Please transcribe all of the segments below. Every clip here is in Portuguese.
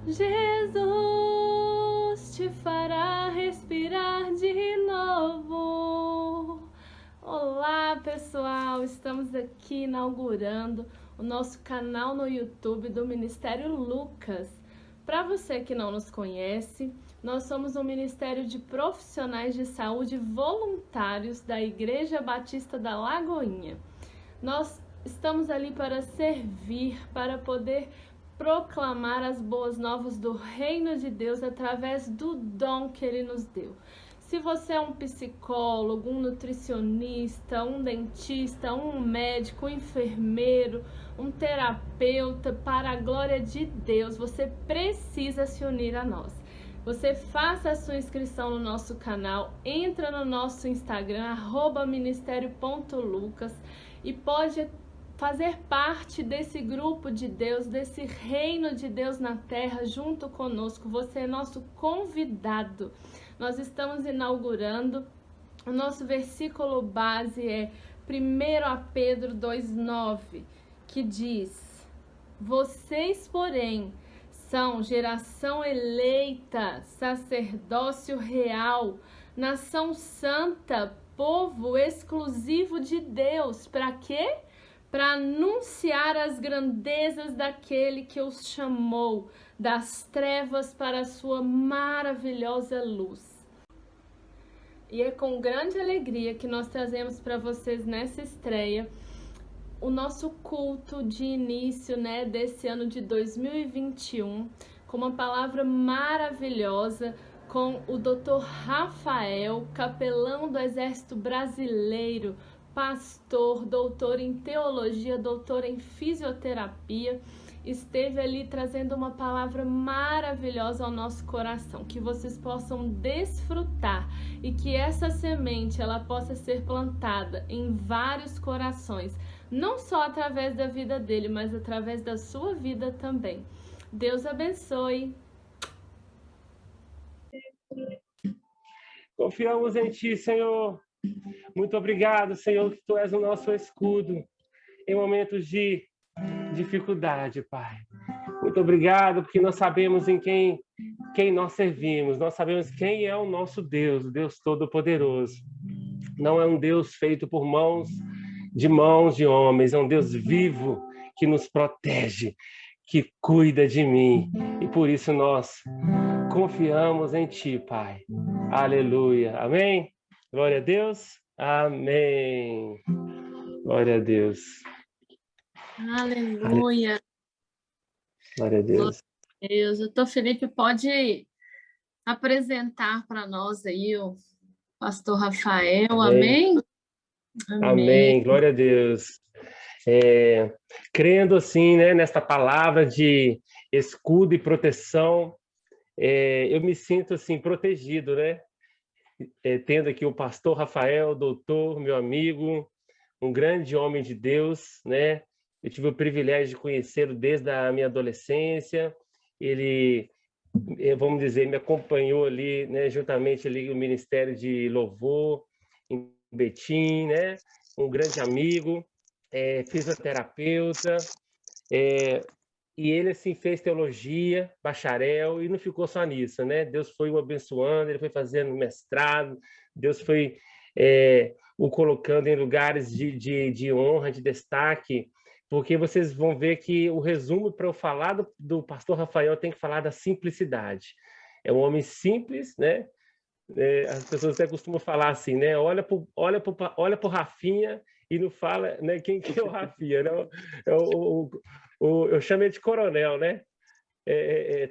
Jesus te fará respirar de novo. Olá, pessoal! Estamos aqui inaugurando o nosso canal no YouTube do Ministério Lucas. Para você que não nos conhece, nós somos um ministério de profissionais de saúde voluntários da Igreja Batista da Lagoinha. Nós estamos ali para servir, para poder proclamar as boas novas do reino de Deus através do dom que Ele nos deu. Se você é um psicólogo, um nutricionista, um dentista, um médico, um enfermeiro, um terapeuta, para a glória de Deus, você precisa se unir a nós. Você faça a sua inscrição no nosso canal, entra no nosso Instagram, @ministério.lucas, e pode fazer parte desse grupo de Deus, desse reino de Deus na terra junto conosco. Você é nosso convidado. Nós estamos inaugurando. O nosso versículo base é 1 Pedro 2,9, que diz: vocês, porém, são geração eleita, sacerdócio real, nação santa, povo exclusivo de Deus. Para quê? Para anunciar as grandezas daquele que os chamou das trevas para a sua maravilhosa luz. E é com grande alegria que nós trazemos para vocês nessa estreia o nosso culto de início, desse ano de 2021, com uma palavra maravilhosa com o Dr. Rafael, capelão do Exército Brasileiro, pastor, doutor em teologia, doutor em fisioterapia. Esteve ali trazendo uma palavra maravilhosa ao nosso coração, que vocês possam desfrutar e que essa semente ela possa ser plantada em vários corações, não só através da vida dele, mas através da sua vida também. Deus abençoe. Confiamos em Ti, Senhor. Muito obrigado, Senhor, que Tu és o nosso escudo em momentos de dificuldade, Pai. Muito obrigado, porque nós sabemos em quem nós servimos, nós sabemos quem é o nosso Deus, o Deus Todo-Poderoso. Não é um Deus feito por mãos de homens, é um Deus vivo que nos protege, que cuida de mim. E por isso nós confiamos em Ti, Pai. Aleluia. Amém? Glória a Deus. Amém. Glória a Deus. Aleluia. Glória a Deus. Deus. Doutor Felipe, pode apresentar para nós aí o pastor Rafael. Amém? Amém. Glória a Deus. Crendo assim, nesta palavra de escudo e proteção, eu me sinto assim protegido, tendo aqui o pastor Rafael, doutor, meu amigo, um grande homem de Deus, Eu tive o privilégio de conhecê-lo desde a minha adolescência. Ele, vamos dizer, me acompanhou ali, juntamente ali no Ministério de Louvor, em Betim, Um grande amigo, fisioterapeuta, e ele assim fez teologia, bacharel, e não ficou só nisso, Deus foi o abençoando, ele foi fazendo mestrado, Deus foi o colocando em lugares de honra, de destaque, porque vocês vão ver que o resumo para eu falar do pastor Rafael tem que falar da simplicidade. É um homem simples, as pessoas até costumam falar assim, olha pro Rafinha e não fala, quem que é o Rafinha, eu chamo ele de coronel,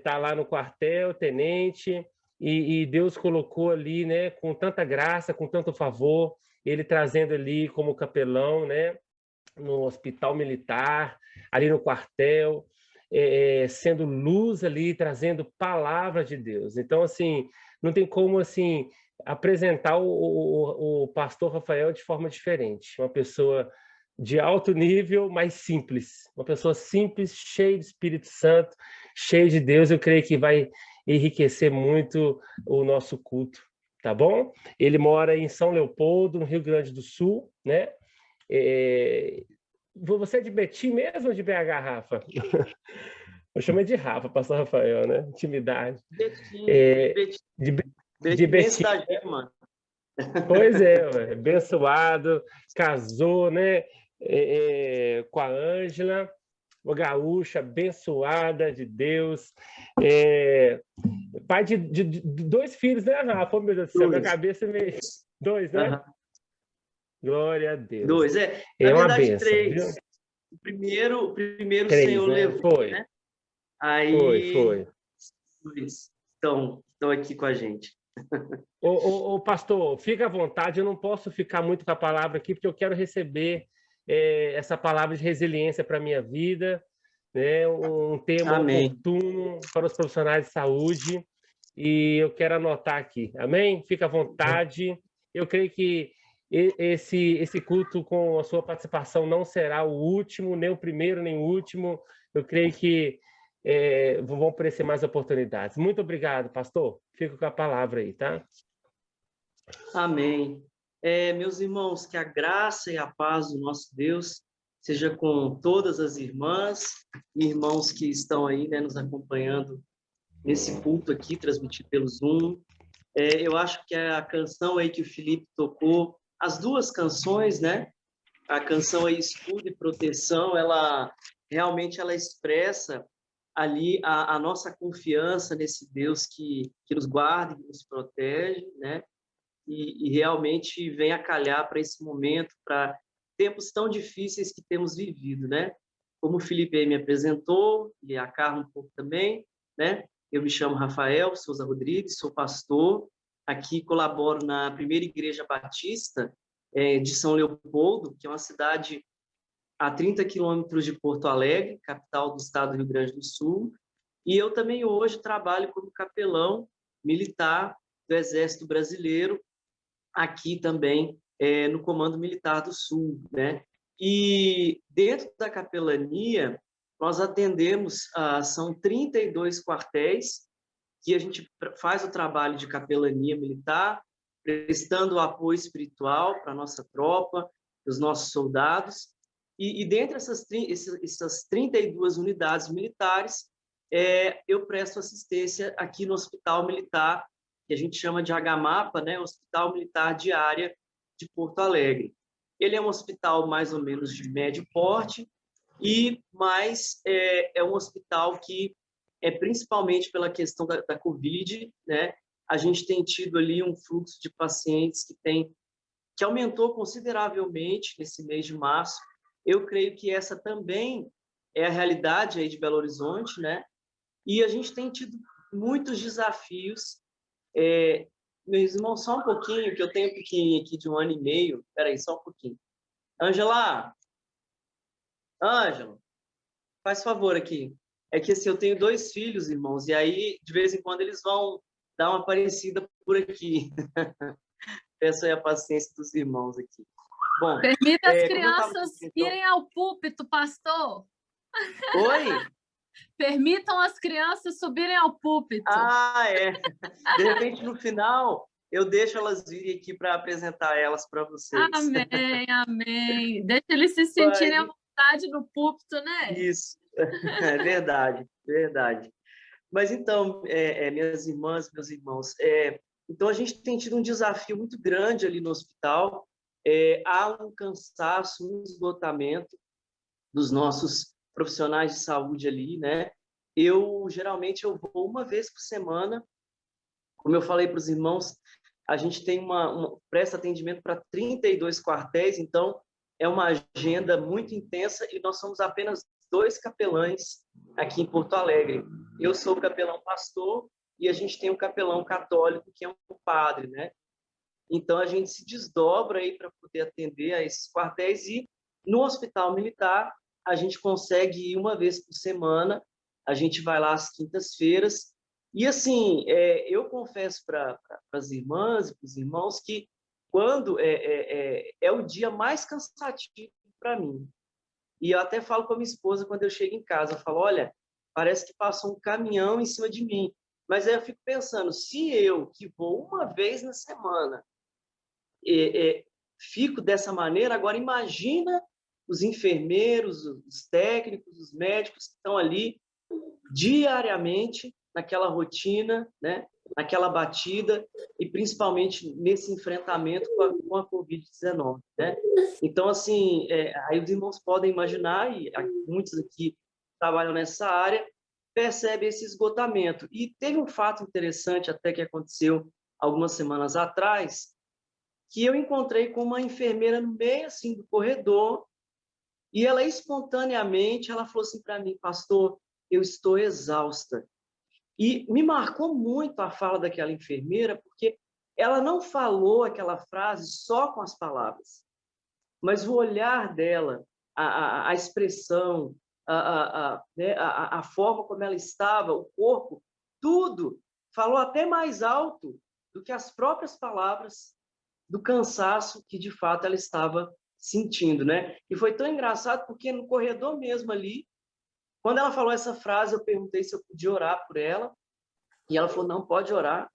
tá lá no quartel, tenente, e Deus colocou ali, com tanta graça, com tanto favor, ele trazendo ali como capelão, no hospital militar, ali no quartel, sendo luz ali, trazendo palavra de Deus. Então, assim, não tem como, assim, apresentar o pastor Rafael de forma diferente. Uma pessoa de alto nível, mas simples. Uma pessoa simples, cheia de Espírito Santo, cheia de Deus. Eu creio que vai enriquecer muito o nosso culto, tá bom? Ele mora em São Leopoldo, no Rio Grande do Sul, Você é de Betim mesmo ou de BH, Rafa? Eu chamo de Rafa, pastor Rafael, né? Intimidade. Betinho, É, Betinho, de, de Betinho, Betim. da Gema. Pois é, ué, abençoado, casou, né? Com a Ângela, uma gaúcha abençoada de Deus. É, pai de 2 filhos, né, Rafa? Oh, meu Deus do céu, minha Dois. cabeça me. 2, né? Aham. Glória a Deus. Dois, na É uma verdade, benção, viu? 3. O primeiro o 3, Senhor né? levou, Foi, né? Aí, foi. dois estão aqui com a gente. Ô, pastor, fica à vontade, eu não posso ficar muito com a palavra aqui, porque eu quero receber essa palavra de resiliência para a minha vida, né? Um tema Amém. oportuno para os profissionais de saúde, e eu quero anotar aqui, amém? Fica à vontade. Eu creio que esse culto com a sua participação não será o último, nem o primeiro, nem o último. Eu creio que vão aparecer mais oportunidades. Muito obrigado, pastor. Fico com a palavra aí, tá? Amém. Meus irmãos, que a graça e a paz do nosso Deus seja com todas as irmãs e irmãos que estão aí, né, nos acompanhando nesse culto aqui, transmitido pelo Zoom. Eu acho que a canção aí que o Felipe tocou, as duas canções, né? A canção aí, Escudo e Proteção, ela realmente ela expressa ali a nossa confiança nesse Deus que nos guarda, que nos protege, né? E realmente vem a calhar para esse momento, para tempos tão difíceis que temos vivido, né? Como o Felipe aí me apresentou, e a Carla um pouco também, né? Eu me chamo Rafael Souza Rodrigues, sou pastor, aqui colaboro na Primeira Igreja Batista de São Leopoldo, que é uma cidade a 30 quilômetros de Porto Alegre, capital do estado do Rio Grande do Sul, e eu também hoje trabalho como capelão militar do Exército Brasileiro, aqui também no Comando Militar do Sul, né? E dentro da capelania, nós atendemos, são 32 quartéis, que a gente faz o trabalho de capelania militar, prestando apoio espiritual para a nossa tropa, os nossos soldados. E dentre essas 32 unidades militares, eu presto assistência aqui no Hospital Militar, que a gente chama de HMAPA, né? Hospital Militar Diária de Porto Alegre. Ele é um hospital mais ou menos de médio porte, mas é um hospital que, principalmente pela questão da Covid, né? A gente tem tido ali um fluxo de pacientes que aumentou consideravelmente nesse mês de março. Eu creio que essa também é a realidade aí de Belo Horizonte, né? E a gente tem tido muitos desafios. Meus irmãos, só um pouquinho, que eu tenho um pequenininho aqui de 1 ano e meio. Espera aí, só um pouquinho. Ângela, faz favor aqui. É que assim, eu tenho 2 filhos, irmãos, e aí, de vez em quando, eles vão dar uma parecida por aqui. Peço aí a paciência dos irmãos aqui. Bom, permita as crianças irem ao púlpito, pastor. Oi? Permitam as crianças subirem ao púlpito. De repente, no final, eu deixo elas virem aqui para apresentar elas para vocês. Amém, amém. Deixa eles se sentirem à vontade no púlpito, né? Isso, é verdade, verdade. Mas então, minhas irmãs, meus irmãos, então a gente tem tido um desafio muito grande ali no hospital. Há um cansaço, um esgotamento dos nossos profissionais de saúde ali, né? Geralmente eu vou uma vez por semana. Como eu falei para os irmãos, a gente tem presta atendimento para 32 quartéis, então é uma agenda muito intensa e nós somos apenas 2 capelães aqui em Porto Alegre. Eu sou o capelão pastor e a gente tem um capelão católico que é um padre, né? Então a gente se desdobra aí para poder atender a esses quartéis e no Hospital Militar a gente consegue ir uma vez por semana, a gente vai lá às quintas-feiras. E, assim, eu confesso para as irmãs e para os irmãos que quando é o dia mais cansativo para mim. E eu até falo com a minha esposa quando eu chego em casa, eu falo, olha, parece que passou um caminhão em cima de mim. Mas aí eu fico pensando, se eu, que vou uma vez na semana, fico dessa maneira, agora imagina os enfermeiros, os técnicos, os médicos que estão ali diariamente naquela rotina, né? Naquela batida e principalmente nesse enfrentamento com a Covid-19, né? Então, assim, aí os irmãos podem imaginar, e muitos aqui trabalham nessa área, percebem esse esgotamento. E teve um fato interessante até que aconteceu algumas semanas atrás, que eu encontrei com uma enfermeira no meio assim do corredor, e ela espontaneamente ela falou assim para mim: pastor, eu estou exausta. E me marcou muito a fala daquela enfermeira, porque ela não falou aquela frase só com as palavras, mas o olhar dela, a expressão, né, a forma como ela estava, o corpo, tudo falou até mais alto do que as próprias palavras do cansaço que de fato ela estava sentindo, né? E foi tão engraçado porque no corredor mesmo ali, quando ela falou essa frase, eu perguntei se eu podia orar por ela, e ela falou: não, pode orar.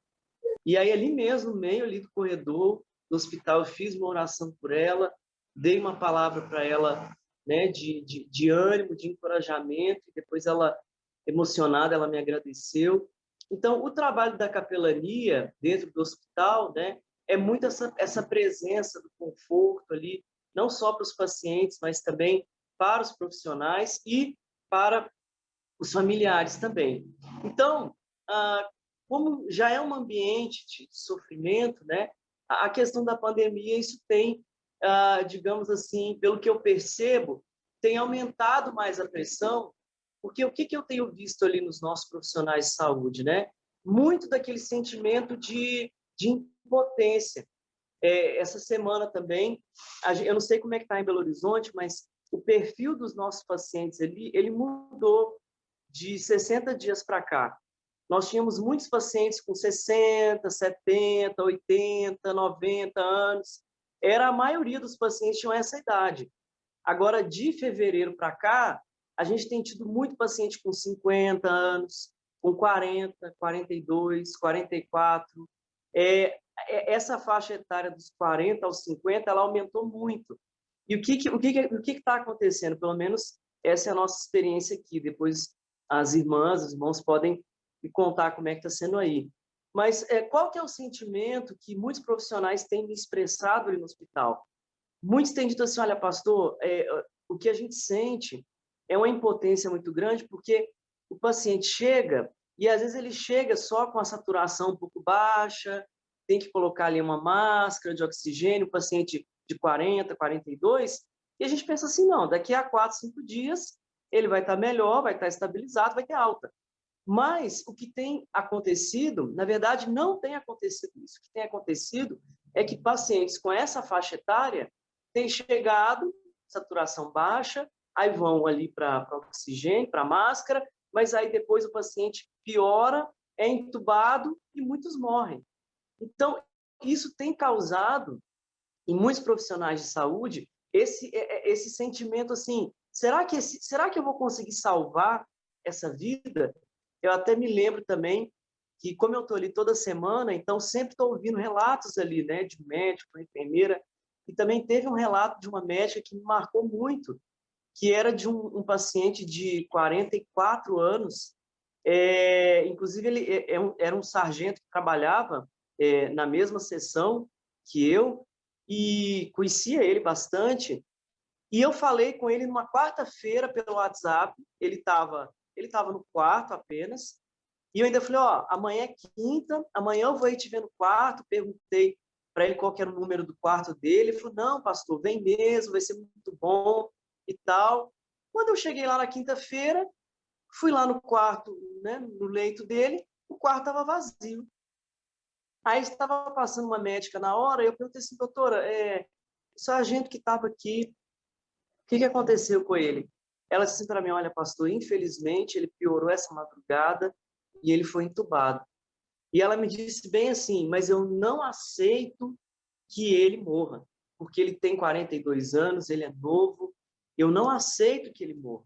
E aí ali mesmo, no meio ali do corredor do hospital, eu fiz uma oração por ela, dei uma palavra para ela, né, de ânimo, de encorajamento, e depois ela, emocionada, ela me agradeceu. Então, o trabalho da capelania dentro do hospital, né, é muito essa presença do conforto ali, não só para os pacientes, mas também para os profissionais e para os familiares também. Então, como já é um ambiente de sofrimento, né, a questão da pandemia, isso tem, digamos assim, pelo que eu percebo, tem aumentado mais a pressão, porque o que eu tenho visto ali nos nossos profissionais de saúde, né? Muito daquele sentimento de impotência. Essa semana também, eu não sei como é que está em Belo Horizonte, mas o perfil dos nossos pacientes ali, ele mudou de 60 dias para cá. Nós tínhamos muitos pacientes com 60, 70, 80, 90 anos. A maioria dos pacientes tinham essa idade. Agora, de fevereiro para cá, a gente tem tido muito paciente com 50 anos, com 40, 42, 44. Essa faixa etária dos 40 aos 50, ela aumentou muito. E o que está acontecendo? Pelo menos essa é a nossa experiência aqui. Depois as irmãs, os irmãos podem me contar como é que está sendo aí. Mas qual que é o sentimento que muitos profissionais têm me expressado ali no hospital? Muitos têm dito assim: olha, pastor, o que a gente sente é uma impotência muito grande, porque o paciente chega e às vezes ele chega só com a saturação um pouco baixa, tem que colocar ali uma máscara de oxigênio, o paciente de 40, 42, e a gente pensa assim: não, daqui a 4, 5 dias ele vai estar melhor, vai estar estabilizado, vai ter alta. Mas o que tem acontecido, na verdade, não tem acontecido isso. O que tem acontecido é que pacientes com essa faixa etária têm chegado, saturação baixa, aí vão ali para oxigênio, para máscara, mas aí depois o paciente piora, é entubado e muitos morrem. Então, isso tem causado, em muitos profissionais de saúde, esse sentimento assim: será que eu vou conseguir salvar essa vida? Eu até me lembro também que, como eu estou ali toda semana, então sempre estou ouvindo relatos ali, né, de um médico, uma enfermeira, e também teve um relato de uma médica que me marcou muito, que era de um paciente de 44 anos, inclusive ele era um sargento que trabalhava na mesma seção que eu, e conhecia ele bastante, e eu falei com ele numa quarta-feira pelo WhatsApp. Ele estava no quarto apenas, e eu ainda falei: ó, amanhã é quinta, amanhã eu vou aí te ver no quarto. Perguntei para ele qual que era o número do quarto dele. Ele falou: não, pastor, vem mesmo, vai ser muito bom e tal. Quando eu cheguei lá na quinta-feira, fui lá no quarto, né, no leito dele, o quarto estava vazio. Aí estava passando uma médica na hora, e eu perguntei assim: doutora, o sargento que estava aqui, o que aconteceu com ele? Ela disse para mim: olha, pastor, infelizmente ele piorou essa madrugada e ele foi entubado. E ela me disse bem assim: mas eu não aceito que ele morra, porque ele tem 42 anos, ele é novo, eu não aceito que ele morra.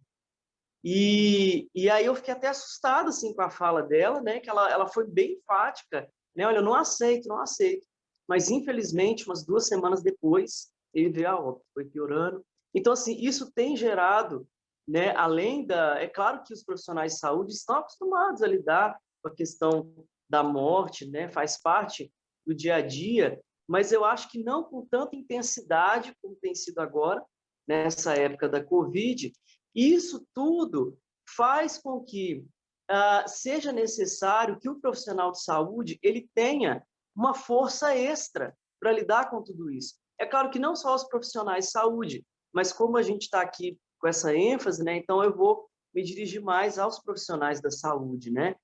E aí eu fiquei até assustado assim, com a fala dela, né, que ela foi bem enfática, né, olha, eu não aceito, não aceito. Mas, infelizmente, umas 2 semanas depois, ele veio a óbito, foi piorando. Então, assim, isso tem gerado né? É claro que os profissionais de saúde estão acostumados a lidar com a questão da morte, né? Faz parte do dia a dia, mas eu acho que não com tanta intensidade como tem sido agora, nessa época da Covid. E isso tudo faz com que seja necessário que o profissional de saúde ele tenha uma força extra para lidar com tudo isso. É claro que não só os profissionais de saúde, mas como a gente está aqui com essa ênfase, né? Então eu vou me dirigir mais aos profissionais da saúde, né?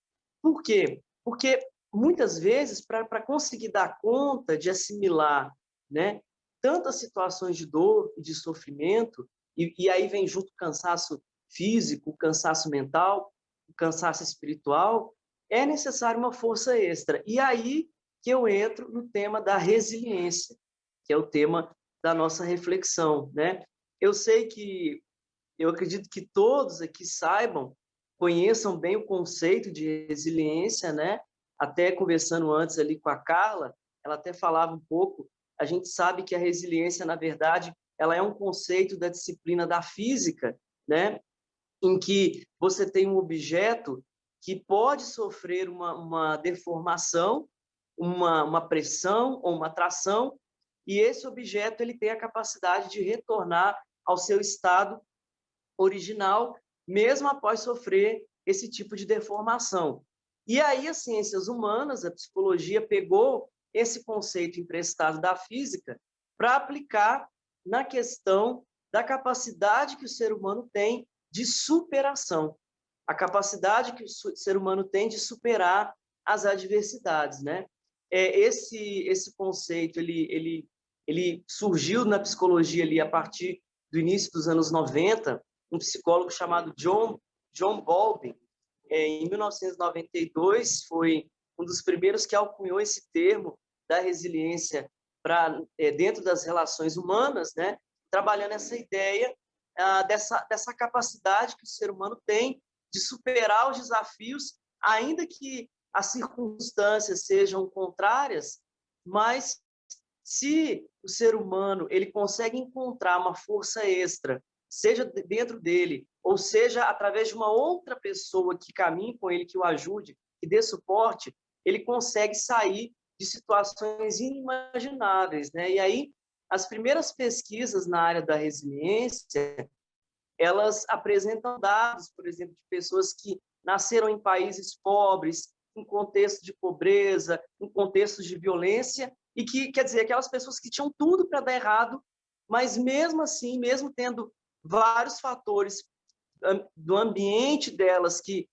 Por quê? Porque muitas vezes para conseguir dar conta de assimilar, né, tantas situações de dor e de sofrimento e aí vem junto o cansaço físico, o cansaço mental, o cansaço espiritual, é necessário uma força extra. E aí que eu entro no tema da resiliência, que é o tema da nossa reflexão, né? Eu acredito que todos aqui saibam, conheçam bem o conceito de resiliência, né? Até conversando antes ali com a Carla, ela até falava um pouco, a gente sabe que a resiliência, na verdade, ela é um conceito da disciplina da física, né? Em que você tem um objeto que pode sofrer uma deformação, uma pressão ou uma tração, e esse objeto ele tem a capacidade de retornar ao seu estado original, mesmo após sofrer esse tipo de deformação. E aí as ciências humanas, a psicologia, pegou esse conceito emprestado da física para aplicar na questão da capacidade que o ser humano tem de superação, a capacidade que o ser humano tem de superar as adversidades, né? Esse conceito ele surgiu na psicologia ali a partir do início dos anos 90, um psicólogo chamado John Bowlby, em 1992, foi um dos primeiros que alcunhou esse termo da resiliência dentro das relações humanas, né? Trabalhando essa ideia dessa capacidade que o ser humano tem de superar os desafios, ainda que as circunstâncias sejam contrárias, mas se o ser humano ele consegue encontrar uma força extra, seja dentro dele, ou seja através de uma outra pessoa que caminhe com ele, que o ajude, que dê suporte, ele consegue sair de situações inimagináveis, né? E aí, as primeiras pesquisas na área da resiliência, elas apresentam dados, por exemplo, de pessoas que nasceram em países pobres, em contexto de pobreza, em contextos de violência, e que, quer dizer, aquelas pessoas que tinham tudo para dar errado, mas mesmo assim, mesmo tendo vários fatores do ambiente delas que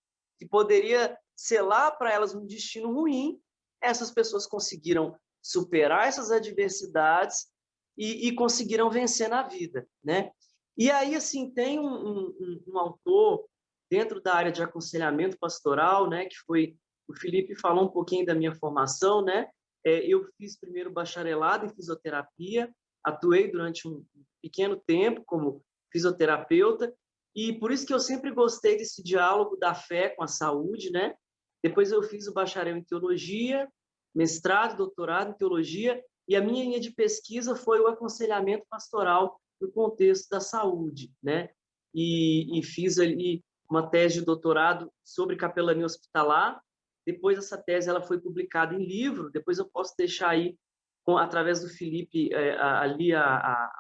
poderia selar para elas um destino ruim, essas pessoas conseguiram superar essas adversidades e conseguiram vencer na vida, né? E aí, assim, tem um autor dentro da área de aconselhamento pastoral, né, que foi o Felipe falou um pouquinho da minha formação, né? Eu fiz primeiro bacharelado em fisioterapia, atuei durante um pequeno tempo como fisioterapeuta, e por isso que eu sempre gostei desse diálogo da fé com a saúde, né? Depois eu fiz o bacharel em teologia, mestrado, doutorado em teologia, e a minha linha de pesquisa foi o aconselhamento pastoral no contexto da saúde, né? E fiz ali uma tese de doutorado sobre capelania hospitalar. Depois essa tese ela foi publicada em livro, depois eu posso deixar aí através do Felipe ali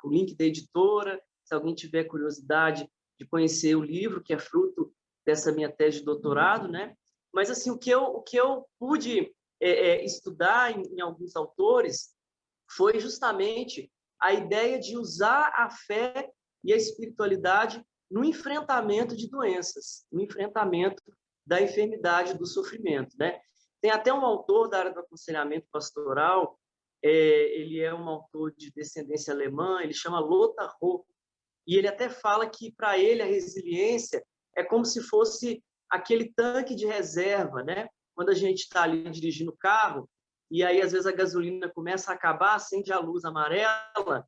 o link da editora, se alguém tiver curiosidade de conhecer o livro, que é fruto dessa minha tese de doutorado, né? Mas, assim, o que eu pude estudar em alguns autores foi justamente a ideia de usar a fé e a espiritualidade no enfrentamento de doenças, no enfrentamento da enfermidade, do sofrimento, né? Tem até um autor da área do aconselhamento pastoral, ele é um autor de descendência alemã, ele chama Lothar Roth, e ele até fala que, para ele, a resiliência é como se fosse aquele tanque de reserva, né? Quando a gente está ali dirigindo o carro, e aí, às vezes, a gasolina começa a acabar, acende a luz amarela,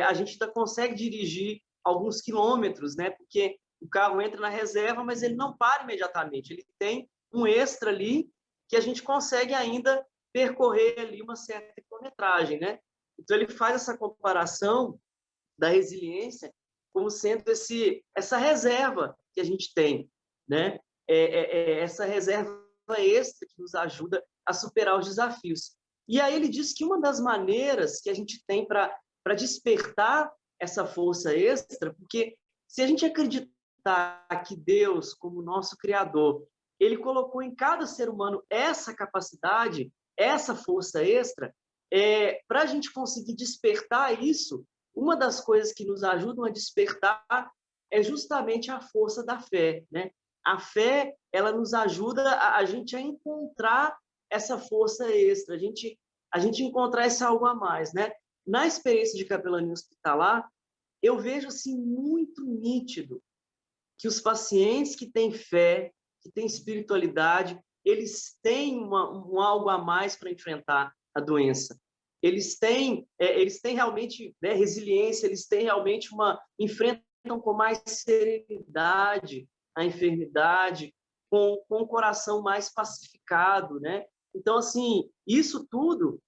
a gente ainda consegue dirigir alguns quilômetros, né? Porque o carro entra na reserva, mas ele não para imediatamente. Ele tem um extra ali que a gente consegue ainda percorrer ali uma certa quilometragem, né? Então, ele faz essa comparação da resiliência como sendo essa reserva que a gente tem, né? Essa reserva extra que nos ajuda a superar os desafios. E aí ele diz que uma das maneiras que a gente tem para despertar essa força extra, porque se a gente acreditar que Deus, como nosso Criador, ele colocou em cada ser humano essa capacidade, essa força extra, para a gente conseguir despertar isso, uma das coisas que nos ajudam a despertar é justamente a força da fé, né? A fé, ela nos ajuda a gente a encontrar essa força extra, a gente encontrar esse algo a mais, né? Na experiência de capelania hospitalar, eu vejo assim muito nítido que os pacientes que têm fé, que têm espiritualidade, eles têm um algo a mais para enfrentar a doença. Eles têm realmente, né, resiliência, eles têm realmente enfrentam com mais serenidade a enfermidade, com o coração mais pacificado, né? Então, assim, isso tudo,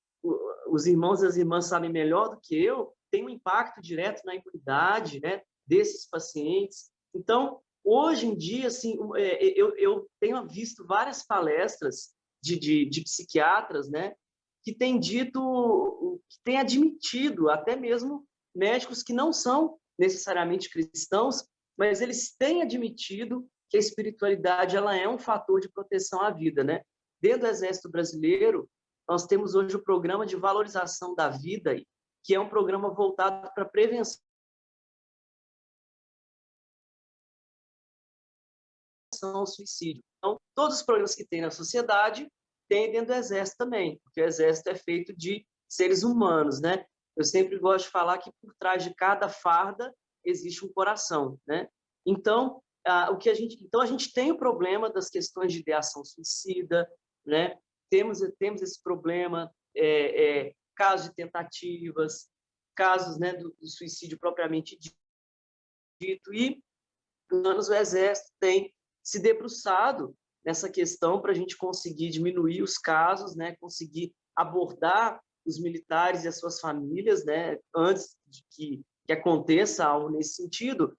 os irmãos e as irmãs sabem melhor do que eu, tem um impacto direto na imunidade, né, desses pacientes. Então, hoje em dia, assim, eu tenho visto várias palestras de psiquiatras, né, que têm dito, que têm admitido, até mesmo médicos que não são necessariamente cristãos, mas eles têm admitido que a espiritualidade ela é um fator de proteção à vida, né? Dentro do Exército Brasileiro, nós temos hoje o programa de valorização da vida, que é um programa voltado para a prevenção ao suicídio. Então, todos os programas que tem na sociedade tem dentro do Exército também, porque o Exército é feito de seres humanos, né? Eu sempre gosto de falar que por trás de cada farda existe um coração, né? Então, a gente tem o problema das questões de ideação suicida, né? Temos esse problema, casos de tentativas, casos, né, do suicídio propriamente dito, e o Exército tem se debruçado nessa questão para a gente conseguir diminuir os casos, né, conseguir abordar os militares e as suas famílias, né, antes de que aconteça algo nesse sentido.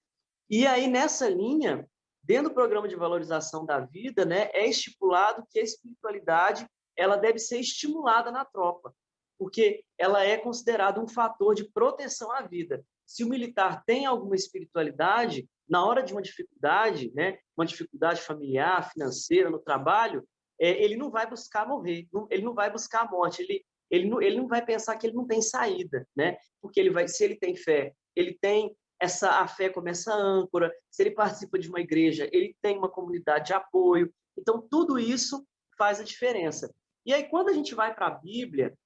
E aí, nessa linha, dentro do programa de valorização da vida, né, é estipulado que a espiritualidade ela deve ser estimulada na tropa, porque ela é considerada um fator de proteção à vida. Se o militar tem alguma espiritualidade, na hora de uma dificuldade, né, uma dificuldade familiar, financeira, no trabalho, ele não vai buscar morrer, ele não vai buscar a morte, ele não vai pensar que ele não tem saída, né? Porque se ele tem fé, ele tem a fé como essa âncora, se ele participa de uma igreja, ele tem uma comunidade de apoio. Então, tudo isso faz a diferença. E aí, quando a gente vai para a Bíblia,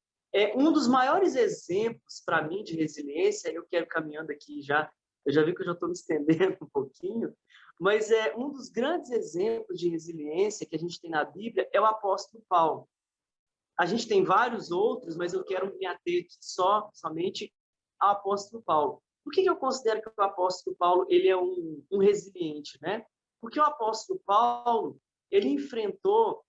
um dos maiores exemplos para mim de resiliência, eu quero caminhando aqui já, eu já vi que eu já estou me estendendo um pouquinho, mas um dos grandes exemplos de resiliência que a gente tem na Bíblia é o apóstolo Paulo. A gente tem vários outros, mas eu quero me ater aqui somente ao apóstolo Paulo. Por que eu considero que o apóstolo Paulo ele é um resiliente, né? Porque o apóstolo Paulo ele enfrentou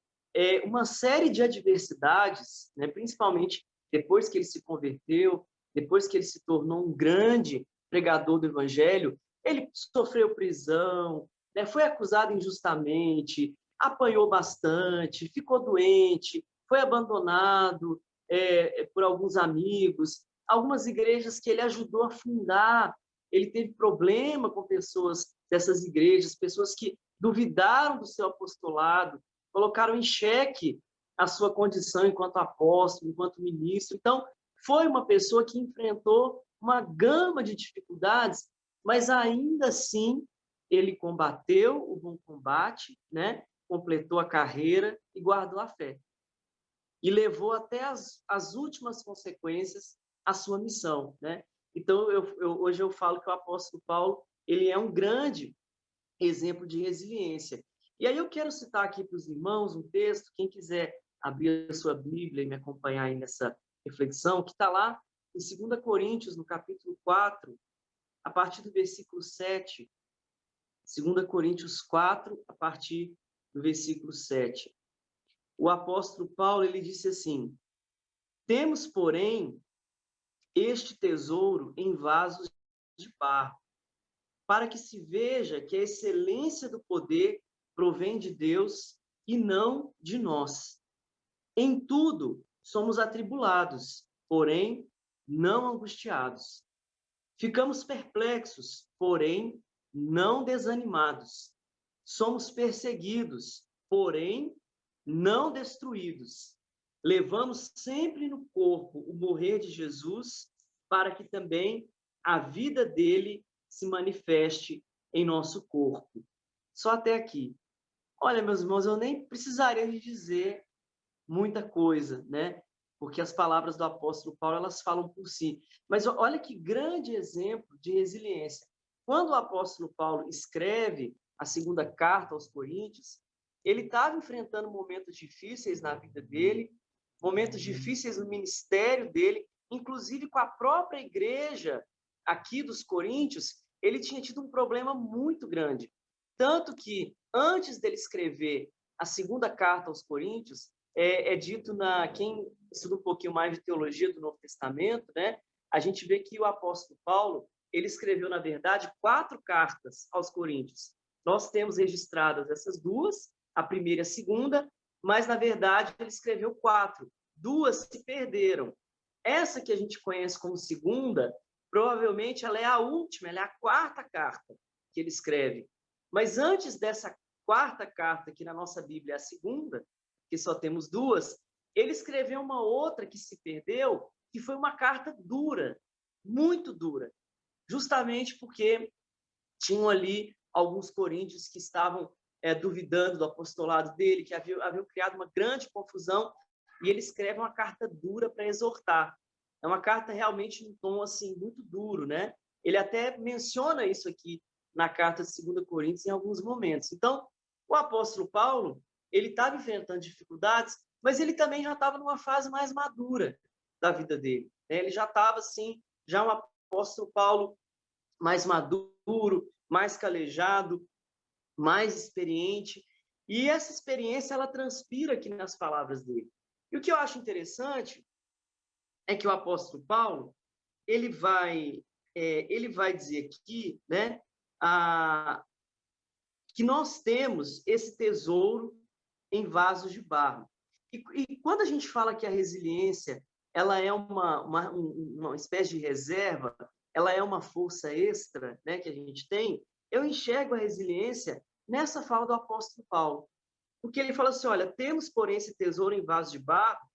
uma série de adversidades, né? Principalmente depois que ele se converteu, depois que ele se tornou um grande pregador do evangelho, ele sofreu prisão, né? Foi acusado injustamente, apanhou bastante, ficou doente, foi abandonado por alguns amigos, algumas igrejas que ele ajudou a fundar, ele teve problema com pessoas dessas igrejas, pessoas que duvidaram do seu apostolado, colocaram em xeque a sua condição enquanto apóstolo, enquanto ministro. Então, foi uma pessoa que enfrentou uma gama de dificuldades, mas ainda assim ele combateu o bom combate, né? Completou a carreira e guardou a fé. E levou até as últimas consequências a sua missão, né? Então, hoje eu falo que o apóstolo Paulo ele é um grande exemplo de resiliência. E aí eu quero citar aqui para os irmãos um texto, quem quiser abrir a sua Bíblia e me acompanhar aí nessa reflexão, que está lá em 2 Coríntios, no capítulo 4, a partir do versículo 7. 2 Coríntios 4, a partir do versículo 7. O apóstolo Paulo ele disse assim: temos, porém, este tesouro em vasos de barro, para que se veja que a excelência do poder provém de Deus e não de nós. Em tudo somos atribulados, porém não angustiados. Ficamos perplexos, porém não desanimados. Somos perseguidos, porém não destruídos. Levamos sempre no corpo o morrer de Jesus, para que também a vida dele se manifeste em nosso corpo. Só até aqui. Olha, meus irmãos, eu nem precisaria de dizer muita coisa, né? Porque as palavras do apóstolo Paulo, elas falam por si. Mas olha que grande exemplo de resiliência. Quando o apóstolo Paulo escreve a segunda carta aos Coríntios, ele estava enfrentando momentos difíceis na vida dele, momentos difíceis no ministério dele, inclusive com a própria igreja aqui dos Coríntios, ele tinha tido um problema muito grande. Tanto que, antes dele escrever a segunda carta aos Coríntios, é dito, quem estuda um pouquinho mais de teologia do Novo Testamento, né, a gente vê que o apóstolo Paulo, ele escreveu, na verdade, 4 cartas aos Coríntios. Nós temos registradas essas 2, a primeira e a segunda, mas, na verdade, ele escreveu 4. 2 se perderam. Essa que a gente conhece como segunda, provavelmente ela é a última, ela é a 4ª carta que ele escreve. Mas antes dessa 4ª carta, que na nossa Bíblia é a segunda, que só temos 2, ele escreveu uma outra que se perdeu, que foi uma carta dura, muito dura, justamente porque tinham ali alguns coríntios que estavam duvidando do apostolado dele, que haviam criado uma grande confusão, e ele escreve uma carta dura para exortar. É uma carta realmente em um tom assim, muito duro, né? Ele até menciona isso aqui na carta de 2 Coríntios em alguns momentos. Então, o apóstolo Paulo, ele estava enfrentando dificuldades, mas ele também já estava numa fase mais madura da vida dele, né? Ele já estava, assim, já um apóstolo Paulo mais maduro, mais calejado, mais experiente, e essa experiência, ela transpira aqui nas palavras dele. E o que eu acho interessante é que o apóstolo Paulo, ele vai dizer aqui, né, que nós temos esse tesouro em vasos de barro. E quando a gente fala que a resiliência, ela é uma espécie de reserva, ela é uma força extra, né, que a gente tem, eu enxergo a resiliência nessa fala do apóstolo Paulo. Porque ele fala assim, olha, temos, porém, esse tesouro em vasos de barro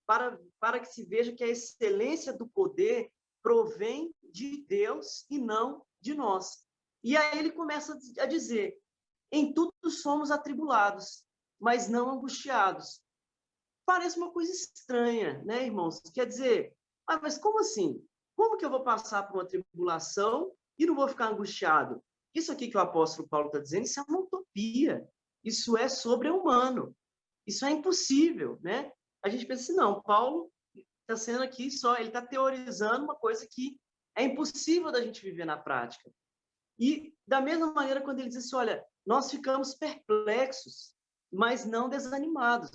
para que se veja que a excelência do poder provém de Deus e não de nós. E aí ele começa a dizer, em tudo somos atribulados, mas não angustiados. Parece uma coisa estranha, né, irmãos? Quer dizer, mas como assim? Como que eu vou passar por uma tribulação e não vou ficar angustiado? Isso aqui que o apóstolo Paulo está dizendo, isso é uma utopia. Isso é sobre-humano. Isso é impossível, né? A gente pensa assim, não, Paulo está sendo aqui ele está teorizando uma coisa que é impossível da gente viver na prática. E, da mesma maneira, quando ele diz assim, olha, nós ficamos perplexos, mas não desanimados.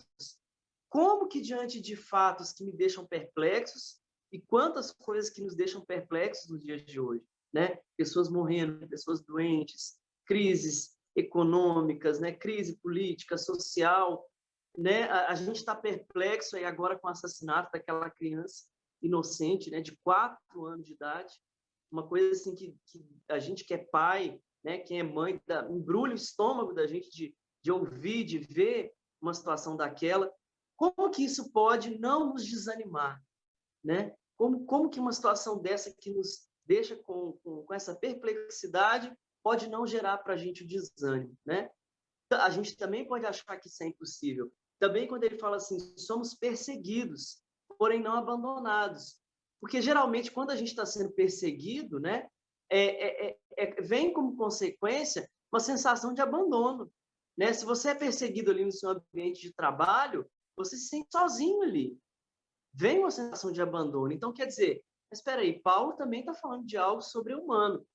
Como que, diante de fatos que me deixam perplexos, e quantas coisas que nos deixam perplexos nos dias de hoje, né? Pessoas morrendo, pessoas doentes, crises econômicas, né? Crise política, social, né? A gente está perplexo aí agora com o assassinato daquela criança inocente, né? De 4 anos de idade, uma coisa assim que a gente que é pai, né? Quem é mãe, embrulha o estômago da gente de ouvir, de ver uma situação daquela. Como que isso pode não nos desanimar, né? Como que uma situação dessa que nos deixa com essa perplexidade pode não gerar para a gente o desânimo, né? A gente também pode achar que isso é impossível. Também quando ele fala assim, somos perseguidos, porém não abandonados. Porque geralmente quando a gente está sendo perseguido, né, vem como consequência uma sensação de abandono, né? Se você é perseguido ali no seu ambiente de trabalho, você se sente sozinho ali. Vem uma sensação de abandono. Então, quer dizer, mas espera aí, Paulo também está falando de algo sobre-humano.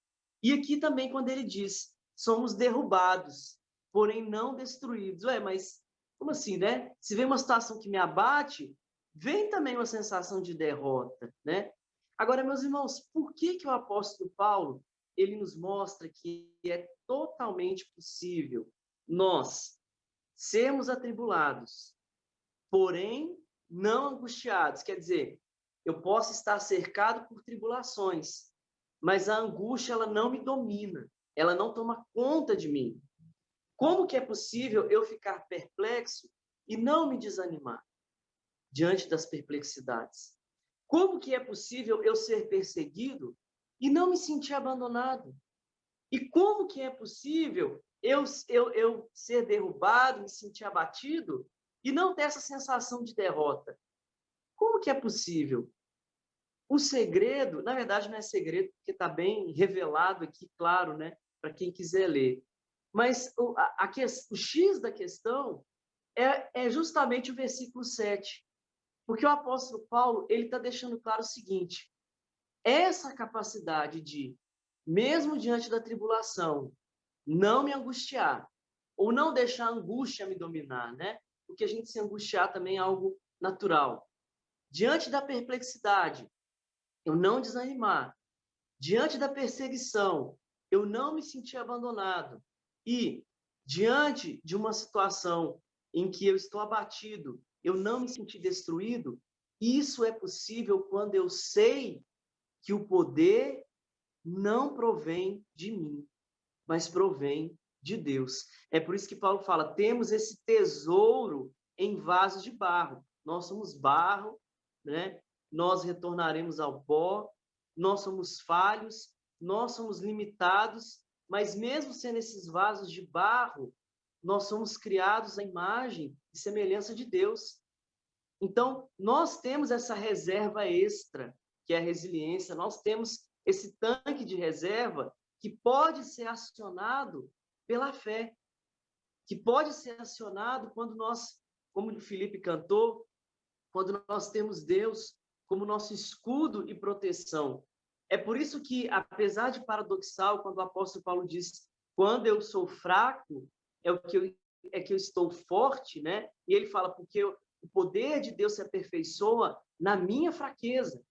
E aqui também, quando ele diz, somos derrubados, porém não destruídos. Mas como assim, né? Se vem uma situação que me abate, vem também uma sensação de derrota, né? Agora, meus irmãos, por que o apóstolo Paulo ele nos mostra que é totalmente possível nós sermos atribulados, porém não angustiados. Quer dizer, eu posso estar cercado por tribulações, mas a angústia ela não me domina, ela não toma conta de mim. Como que é possível eu ficar perplexo e não me desanimar diante das perplexidades? Como que é possível eu ser perseguido e não me sentir abandonado? E como que é possível eu ser derrubado, me sentir abatido e não ter essa sensação de derrota? Como que é possível? O segredo, na verdade, não é segredo, porque está bem revelado aqui, claro, né, para quem quiser ler. Mas o X da questão é justamente o versículo 7. Porque o apóstolo Paulo ele está deixando claro o seguinte: essa capacidade de, mesmo diante da tribulação, não me angustiar, ou não deixar a angústia me dominar, né? Porque a gente se angustiar também é algo natural. Diante da perplexidade, eu não desanimar. Diante da perseguição, eu não me sentir abandonado. E, diante de uma situação em que eu estou abatido, eu não me sentir destruído. Isso é possível quando eu sei que o poder não provém de mim, mas provém de Deus. É por isso que Paulo fala: temos esse tesouro em vasos de barro. Nós somos barro, né? Nós retornaremos ao pó, nós somos falhos, nós somos limitados, mas mesmo sendo esses vasos de barro, nós somos criados à imagem e semelhança de Deus. Então, nós temos essa reserva extra, que é a resiliência, nós temos esse tanque de reserva que pode ser acionado pela fé, que pode ser acionado quando nós, como o Felipe cantou, quando nós temos Deus como nosso escudo e proteção. É por isso que, apesar de paradoxal, quando o apóstolo Paulo diz: quando eu sou fraco, é que eu estou forte, né? E ele fala: porque o poder de Deus se aperfeiçoa na minha fraqueza.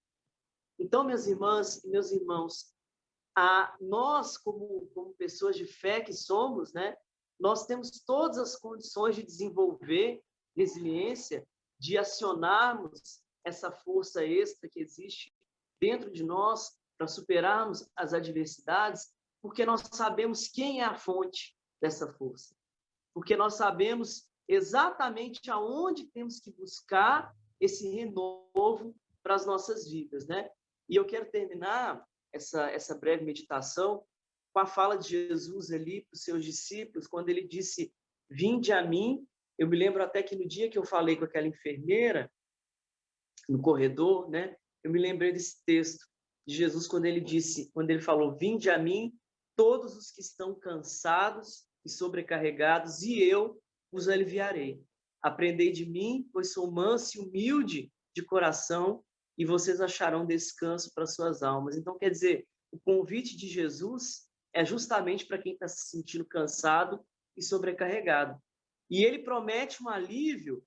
Então, minhas irmãs e meus irmãos, nós, como pessoas de fé que somos, né? Nós temos todas as condições de desenvolver resiliência, de acionarmos essa força extra que existe dentro de nós para superarmos as adversidades, porque nós sabemos quem é a fonte dessa força. Porque nós sabemos exatamente aonde temos que buscar esse renovo para as nossas vidas, né? E eu quero terminar essa breve meditação com a fala de Jesus ali para os seus discípulos, quando ele disse: vinde a mim. Eu me lembro até que no dia que eu falei com aquela enfermeira, no corredor, né? Eu me lembrei desse texto de Jesus, quando ele falou: vinde a mim, todos os que estão cansados e sobrecarregados, e eu os aliviarei. Aprendei de mim, pois sou manso e humilde de coração, e vocês acharão descanso para suas almas. Então, quer dizer, o convite de Jesus é justamente para quem está se sentindo cansado e sobrecarregado. E ele promete um alívio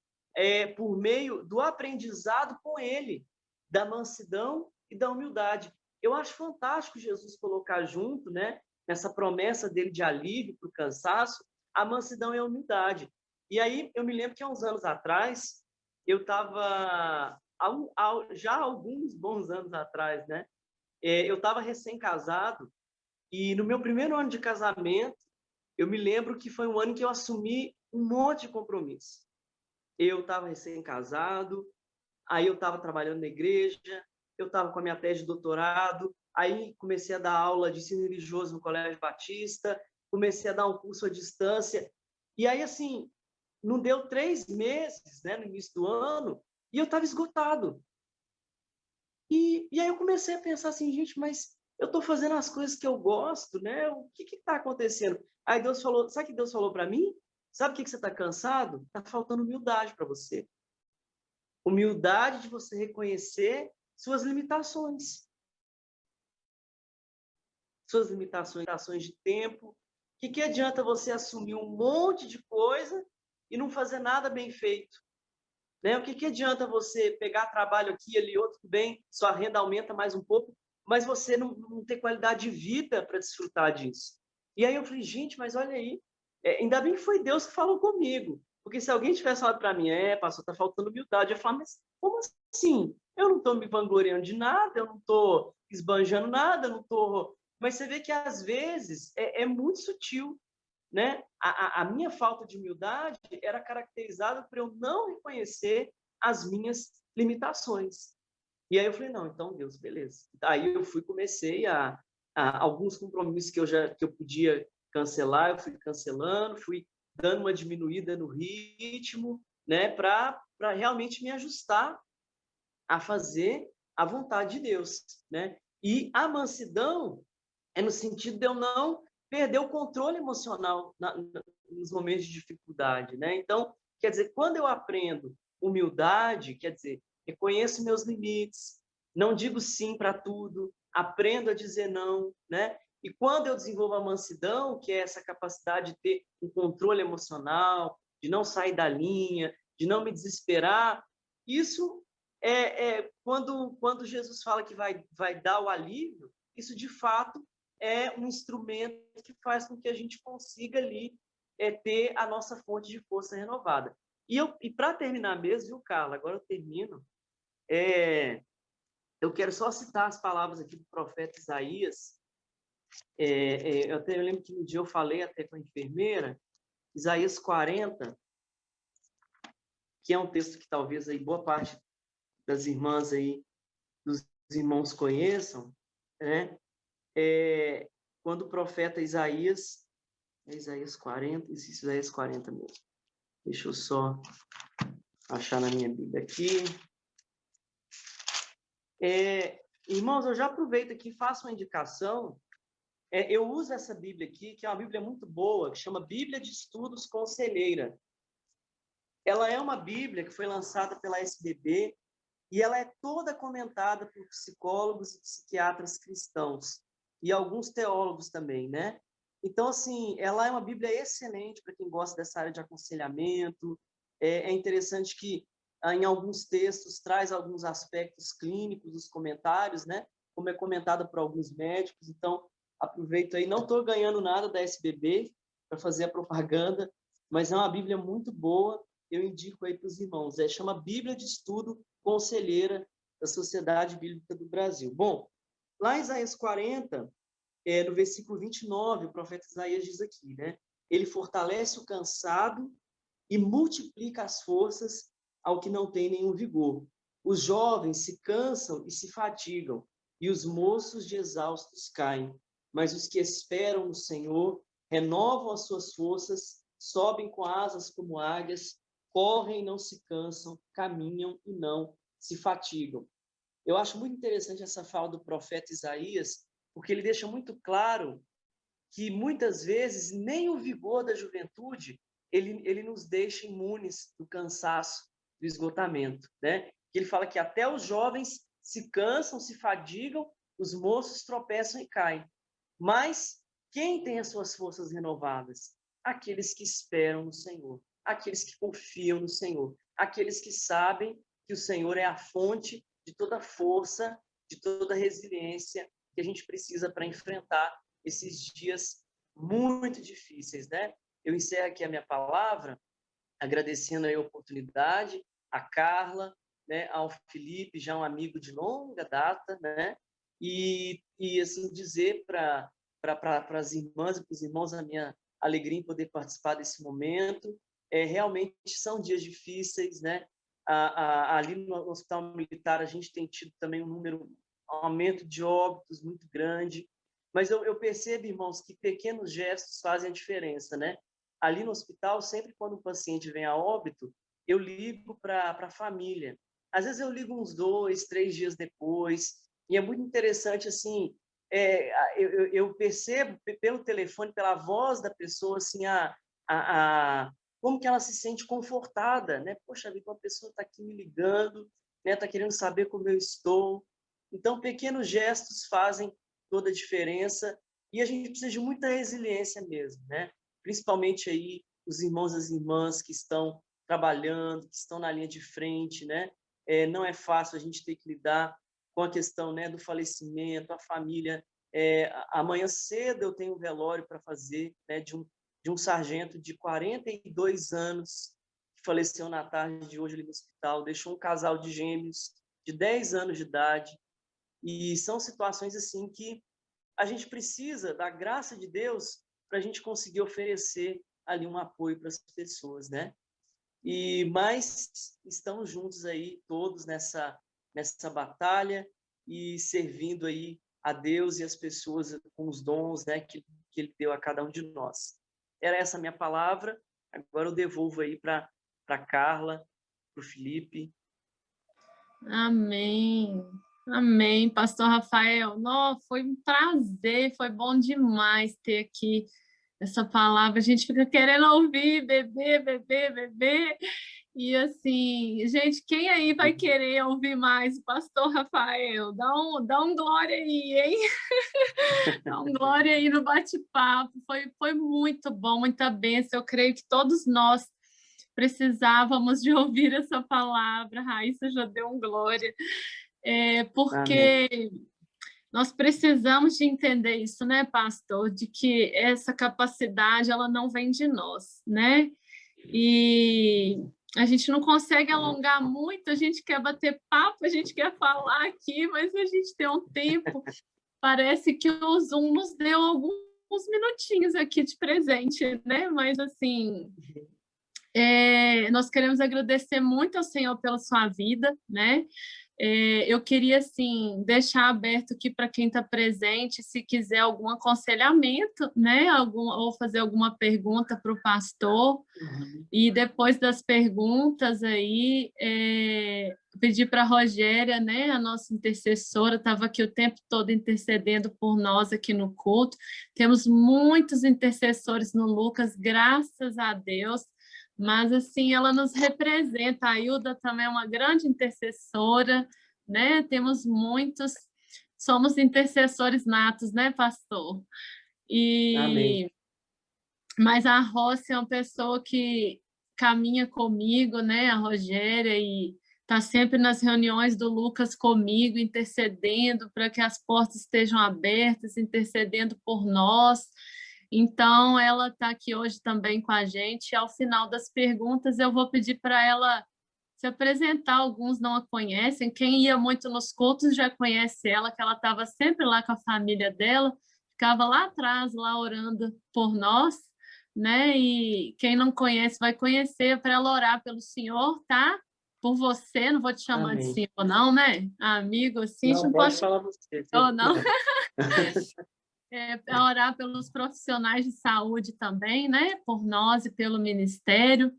por meio do aprendizado com ele, da mansidão e da humildade. Eu acho fantástico Jesus colocar junto, né, nessa promessa dele de alívio para o cansaço, a mansidão e a humildade. E aí eu me lembro que há uns anos atrás, eu estava, já há alguns bons anos atrás, né, eu estava recém-casado, e no meu primeiro ano de casamento, eu me lembro que foi um ano que eu assumi um monte de compromisso. Eu estava recém-casado, aí eu estava trabalhando na igreja, eu estava com a minha tese de doutorado, aí comecei a dar aula de ensino religioso no Colégio Batista, comecei a dar um curso à distância, e aí, assim, não deu 3 meses, né, no início do ano, e eu estava esgotado. E aí eu comecei a pensar assim: gente, mas eu estou fazendo as coisas que eu gosto, né? O que está acontecendo? Aí Deus falou: sabe o que Deus falou para mim? Sabe o que você está cansado? Está faltando humildade para você. Humildade de você reconhecer suas limitações. Suas limitações de tempo. Que adianta você assumir um monte de coisa e não fazer nada bem feito? Né? O que adianta você pegar trabalho aqui, ali, outro, bem, sua renda aumenta mais um pouco, mas você não ter qualidade de vida para desfrutar disso. E aí eu falei, gente, mas olha aí, ainda bem que foi Deus que falou comigo, porque se alguém tivesse falado para mim, pastor, tá faltando humildade, eu ia falar, mas como assim? Eu não estou me vangloriando de nada, eu não estou esbanjando nada, eu não estou... Mas você vê que, às vezes, é muito sutil, né? A minha falta de humildade era caracterizada por eu não reconhecer as minhas limitações. E aí eu falei, não, então Deus, beleza. Aí eu comecei a alguns compromissos que eu podia cancelar, eu fui cancelando, fui dando uma diminuída no ritmo, né, para realmente me ajustar a fazer a vontade de Deus, né? E a mansidão é no sentido de eu não perder o controle emocional nos momentos de dificuldade, né? Então, quer dizer, quando eu aprendo humildade, quer dizer, reconheço meus limites, não digo sim para tudo, aprendo a dizer não, né? E quando eu desenvolvo a mansidão, que é essa capacidade de ter um controle emocional, de não sair da linha, de não me desesperar, isso quando Jesus fala que vai dar o alívio, isso de fato é um instrumento que faz com que a gente consiga ali ter a nossa fonte de força renovada. E para terminar mesmo, viu, Carla? Agora eu termino. Eu quero só citar as palavras aqui do profeta Isaías. Eu lembro que um dia eu falei até com a enfermeira, Isaías 40, que é um texto que talvez aí boa parte das irmãs aí, dos irmãos conheçam, né? Quando o profeta Isaías, Isaías 40 mesmo. Deixa eu só achar na minha Bíblia aqui. Irmãos, eu já aproveito aqui e faço uma indicação. Eu uso essa Bíblia aqui, que é uma Bíblia muito boa, que chama Bíblia de Estudos Conselheira. Ela é uma Bíblia que foi lançada pela SBB e ela é toda comentada por psicólogos e psiquiatras cristãos e alguns teólogos também, né? Então, assim, ela é uma Bíblia excelente para quem gosta dessa área de aconselhamento. É interessante que, em alguns textos, traz alguns aspectos clínicos dos comentários, né? Como é comentado por alguns médicos. Então, aproveito aí. Não estou ganhando nada da SBB para fazer a propaganda, mas é uma Bíblia muito boa. Eu indico aí para os irmãos. Chama Bíblia de Estudo Conselheira da Sociedade Bíblica do Brasil. Bom, lá em Isaías 40, no versículo 29, o profeta Isaías diz aqui, né? Ele fortalece o cansado e multiplica as forças ao que não tem nenhum vigor. Os jovens se cansam e se fatigam, e os moços de exaustos caem. Mas os que esperam no Senhor renovam as suas forças, sobem com asas como águias, correm e não se cansam, caminham e não se fatigam. Eu acho muito interessante essa fala do profeta Isaías, porque ele deixa muito claro que muitas vezes nem o vigor da juventude ele nos deixa imunes do cansaço, do esgotamento, né? Ele fala que até os jovens se cansam, se fadigam, os moços tropeçam e caem. Mas quem tem as suas forças renovadas? Aqueles que esperam no Senhor, aqueles que confiam no Senhor, aqueles que sabem que o Senhor é a fonte de toda força, de toda resiliência que a gente precisa para enfrentar esses dias muito difíceis, né? Eu encerro aqui a minha palavra agradecendo a oportunidade, a Carla, né, ao Felipe, já um amigo de longa data, né? E assim, dizer para as irmãs e para os irmãos a minha alegria em poder participar desse momento. Realmente são dias difíceis, né? Ali no Hospital Militar a gente tem tido também um aumento de óbitos muito grande, mas eu percebo, irmãos, que pequenos gestos fazem a diferença, né? Ali no hospital, sempre quando o paciente vem a óbito, eu ligo para a família. Às vezes eu ligo uns 2, 3 dias depois, e é muito interessante, assim, eu percebo pelo telefone, pela voz da pessoa, assim, como que ela se sente confortada, né? Poxa vida, uma pessoa está aqui me ligando, né? Está querendo saber como eu estou. Então, pequenos gestos fazem toda a diferença e a gente precisa de muita resiliência mesmo, né? Principalmente aí os irmãos e as irmãs que estão trabalhando, que estão na linha de frente, né? Não é fácil a gente ter que lidar com a questão, né, do falecimento, a família. Amanhã cedo eu tenho um velório para fazer, né, de um sargento de 42 anos que faleceu na tarde de hoje ali no hospital, deixou um casal de gêmeos de 10 anos de idade, e são situações assim que a gente precisa da graça de Deus para a gente conseguir oferecer ali um apoio para as pessoas, né? Mas estamos juntos aí todos nessa batalha e servindo aí a Deus e as pessoas com os dons, né, que Ele deu a cada um de nós. Era essa a minha palavra. Agora eu devolvo aí para Carla, para o Felipe. Amém. Amém, Pastor Rafael. Não, foi um prazer, foi bom demais ter aqui essa palavra. A gente fica querendo ouvir, beber. E assim, gente, quem aí vai querer ouvir mais o Pastor Rafael? Dá um glória aí, hein? Dá um glória aí no bate-papo. Foi muito bom, muita bênção. Eu creio que todos nós precisávamos de ouvir essa palavra. Raíssa já deu um glória. Porque Amém. nós precisamos de entender isso, né, pastor? De que essa capacidade, ela não vem de nós, né? E a gente não consegue alongar muito, a gente quer bater papo, a gente quer falar aqui, mas a gente tem um tempo. Parece que o Zoom nos deu alguns minutinhos aqui de presente, né? Mas, assim, nós queremos agradecer muito ao Senhor pela sua vida, né? Eu queria, assim, deixar aberto aqui para quem está presente, se quiser algum aconselhamento, né? Ou fazer alguma pergunta para o pastor. E depois das perguntas aí, pedir para a Rogéria, né, a nossa intercessora, estava aqui o tempo todo intercedendo por nós aqui no culto. Temos muitos intercessores no Lucas, graças a Deus, mas assim, ela nos representa. A Hilda também é uma grande intercessora, né? Temos muitos, somos intercessores natos, né, pastor? Amém. Mas a Rossi é uma pessoa que caminha comigo, né, a Rogéria, e está sempre nas reuniões do Lucas comigo, intercedendo para que as portas estejam abertas, intercedendo por nós. Então, ela está aqui hoje também com a gente. E ao final das perguntas, eu vou pedir para ela se apresentar. Alguns não a conhecem. Quem ia muito nos cultos já conhece ela, que ela estava sempre lá com a família dela, ficava lá atrás, lá orando por nós, né? E quem não conhece vai conhecer, para ela orar pelo Senhor, tá? Por você, não vou te chamar de Amém. senhor, não, né? Amigo, assim, a gente Não, não pode pode falar você. ou não. Para orar pelos profissionais de saúde também, né? Por nós e pelo ministério.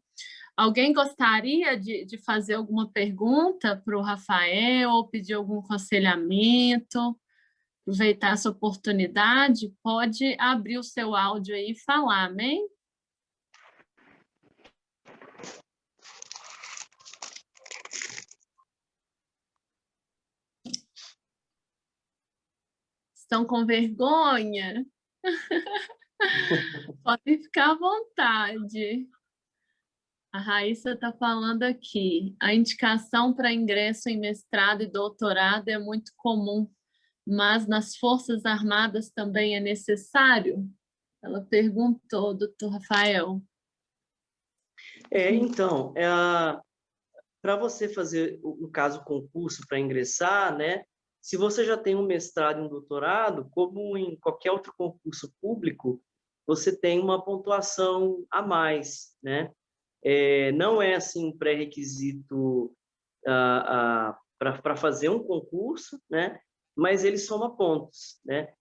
Alguém gostaria de fazer alguma pergunta para o Rafael ou pedir algum aconselhamento? Aproveitar essa oportunidade, pode abrir o seu áudio aí e falar, amém? Estão com vergonha? Podem ficar à vontade. A Raíssa está falando aqui. A indicação para ingresso em mestrado e doutorado é muito comum, mas nas Forças Armadas também é necessário? Ela perguntou, doutor Rafael. Então, para você fazer, no caso, concurso para ingressar, né? Se você já tem um mestrado e um doutorado, como em qualquer outro concurso público, você tem uma pontuação a mais, né? Não é assim um pré-requisito para fazer um concurso, né? Mas ele soma pontos, né?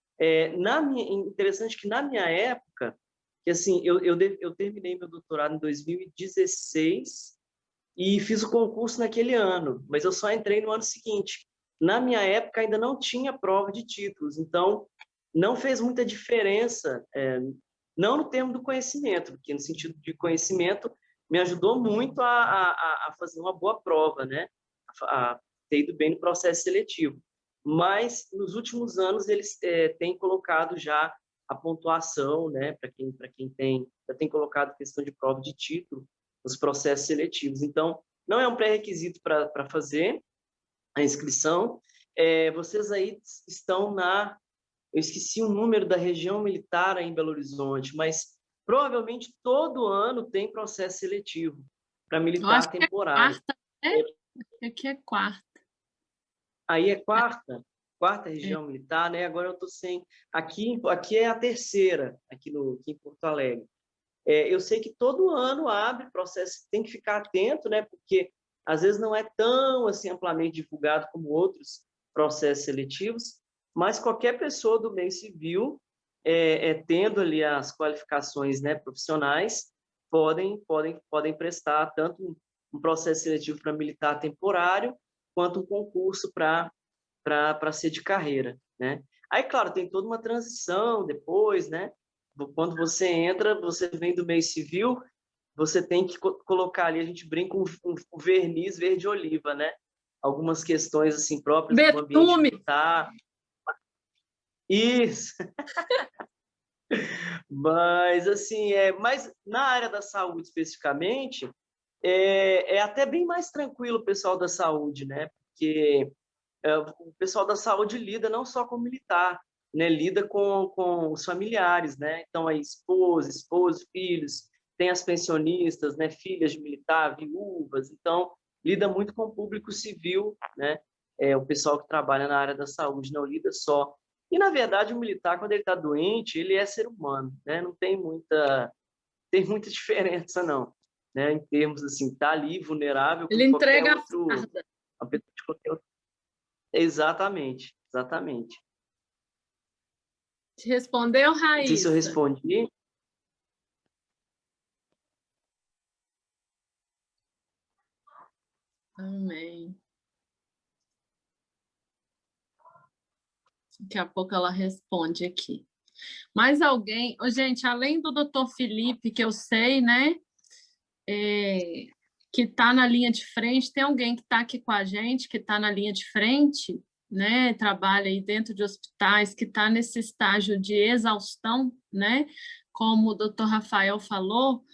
Interessante que na minha época, que assim eu terminei meu doutorado em 2016 e fiz o concurso naquele ano, mas eu só entrei no ano seguinte. Na minha época ainda não tinha prova de títulos, então não fez muita diferença, não no termo do conhecimento, porque no sentido de conhecimento me ajudou muito a fazer uma boa prova, né? A ter ido bem no processo seletivo. Mas nos últimos anos eles têm colocado já a pontuação, né? Para quem já tem colocado questão de prova de título nos processos seletivos. Então, não é um pré-requisito para fazer a inscrição. vocês aí estão eu esqueci o número da região militar aí em Belo Horizonte, mas provavelmente todo ano tem processo seletivo para Eu acho militar que é temporário. quarta, né? Aqui é quarta. Aí é quarta região militar, né? Agora eu tô sem. Aqui é a terceira, aqui em Porto Alegre. Eu sei que todo ano abre processo, tem que ficar atento, né? Porque às vezes não é tão assim amplamente divulgado como outros processos seletivos, mas qualquer pessoa do meio civil, tendo ali as qualificações, né, profissionais, podem prestar tanto um processo seletivo para militar temporário, quanto um concurso para ser de carreira, né? Aí, claro, tem toda uma transição depois, né? Quando você entra, você vem do meio civil, você tem que colocar ali, a gente brinca, um verniz verde-oliva, né? Algumas questões assim próprias do ambiente Betume. militar. Isso. Mas assim, mas na área da saúde especificamente, é até bem mais tranquilo o pessoal da saúde, né? Porque o pessoal da saúde lida não só com o militar, né? Lida com os familiares, né? Então, aí, esposo, filhos, tem as pensionistas, né? Filhas de militar, viúvas. Então, lida muito com o público civil, né? O pessoal que trabalha na área da saúde não lida só. E, na verdade, o militar, quando ele está doente, ele é ser humano, né? Não tem muita diferença, não. Né? Em termos, assim, tá ali vulnerável Ele como qualquer entrega a outro... farda. Uma pessoa de qualquer outro. Exatamente, exatamente. Te respondeu, Não sei se eu Raíssa? respondi. Amém. Daqui a pouco ela responde aqui. Mais alguém? Gente, além do doutor Felipe, que eu sei, né? Que está na linha de frente, tem alguém que está aqui com a gente, que está na linha de frente, né? Trabalha aí dentro de hospitais, que está nesse estágio de exaustão, né? Como o doutor Rafael falou,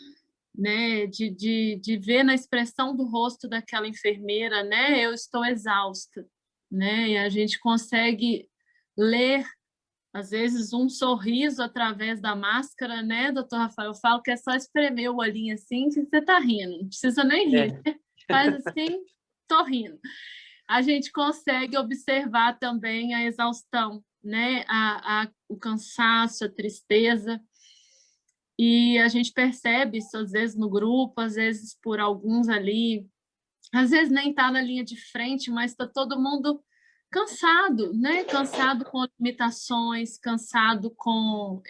né? De ver na expressão do rosto daquela enfermeira, né? Eu estou exausta, né? E a gente consegue ler às vezes um sorriso através da máscara, né, doutor Rafael? Eu falo que é só espremer o olhinho assim que você está rindo, não precisa nem rir, né? Faz assim, tô rindo. A gente consegue observar também a exaustão, né? O cansaço, a tristeza, e a gente percebe isso às vezes no grupo, às vezes por alguns ali, às vezes nem está na linha de frente, mas está todo mundo cansado, né? Cansado com limitações, cansado com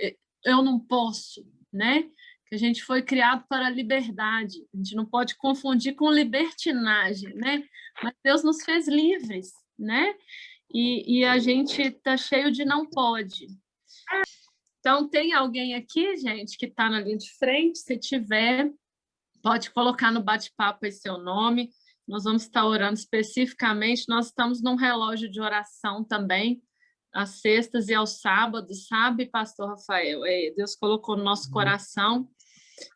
eu não posso, né? Que a gente foi criado para a liberdade. A gente não pode confundir com libertinagem, né? Mas Deus nos fez livres, né? E a gente está cheio de não pode. Então, tem alguém aqui, gente, que está na linha de frente? Se tiver, pode colocar no bate-papo aí seu nome. Nós vamos estar orando especificamente. Nós estamos num relógio de oração também, às sextas e aos sábados, sabe, pastor Rafael? Deus colocou no nosso coração.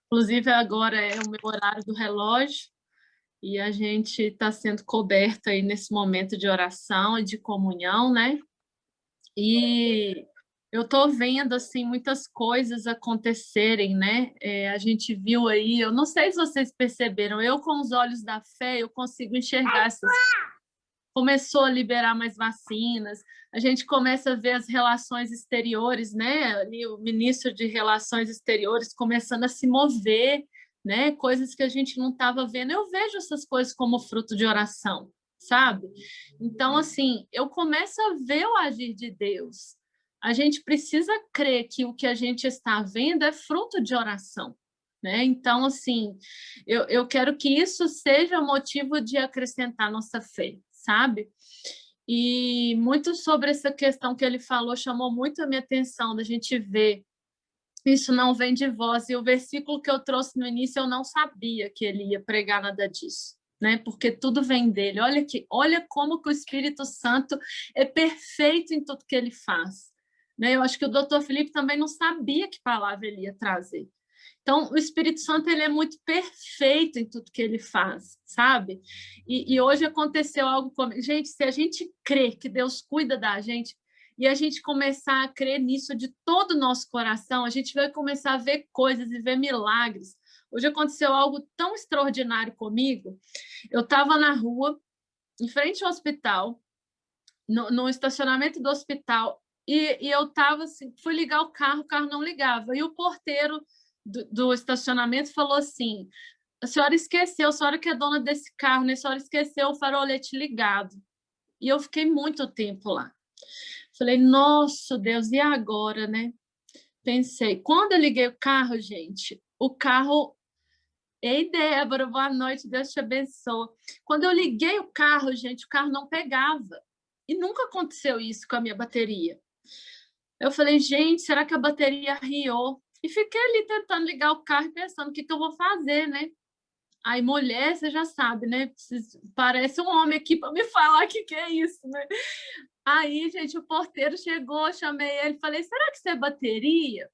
Inclusive, agora é o meu horário do relógio e a gente está sendo coberto aí nesse momento de oração e de comunhão, né? E eu estou vendo assim muitas coisas acontecerem, né? A gente viu aí, eu não sei se vocês perceberam, eu com os olhos da fé eu consigo enxergar essas. Começou a liberar mais vacinas, a gente começa a ver as relações exteriores, né? Ali o ministro de Relações Exteriores começando a se mover, né? Coisas que a gente não estava vendo. Eu vejo essas coisas como fruto de oração, sabe? Então, assim, eu começo a ver o agir de Deus. A gente precisa crer que o que a gente está vendo é fruto de oração, né? Então, assim, eu quero que isso seja motivo de acrescentar nossa fé, sabe? E muito sobre essa questão que ele falou chamou muito a minha atenção, da gente ver isso não vem de vós. E o versículo que eu trouxe no início, eu não sabia que ele ia pregar nada disso, né? Porque tudo vem dele. Olha como que o Espírito Santo é perfeito em tudo que ele faz, né? Eu acho que o doutor Felipe também não sabia que palavra ele ia trazer. Então, o Espírito Santo, ele é muito perfeito em tudo que ele faz, sabe? E hoje aconteceu algo comigo. Gente, se a gente crê que Deus cuida da gente e a gente começar a crer nisso de todo o nosso coração, a gente vai começar a ver coisas e ver milagres. Hoje aconteceu algo tão extraordinário comigo. Eu estava na rua, em frente ao hospital, no estacionamento do hospital, e eu estava assim, fui ligar o carro não ligava. E o porteiro do estacionamento falou assim: a senhora esqueceu, a senhora que é dona desse carro, né? A senhora esqueceu o farolete ligado. E eu fiquei muito tempo lá. Falei, nossa, Deus, e agora, né? Pensei, quando eu liguei o carro, gente, o carro... Ei, Débora, boa noite, Deus te abençoe. Quando eu liguei o carro, gente, o carro não pegava. E nunca aconteceu isso com a minha bateria. Eu falei, gente, será que a bateria riou? E fiquei ali tentando ligar o carro e pensando o que eu vou fazer, né? Aí, mulher, você já sabe, né? Parece um homem aqui para me falar o que é isso, né? Aí, gente, o porteiro chegou, chamei ele, falei, será que isso é bateria?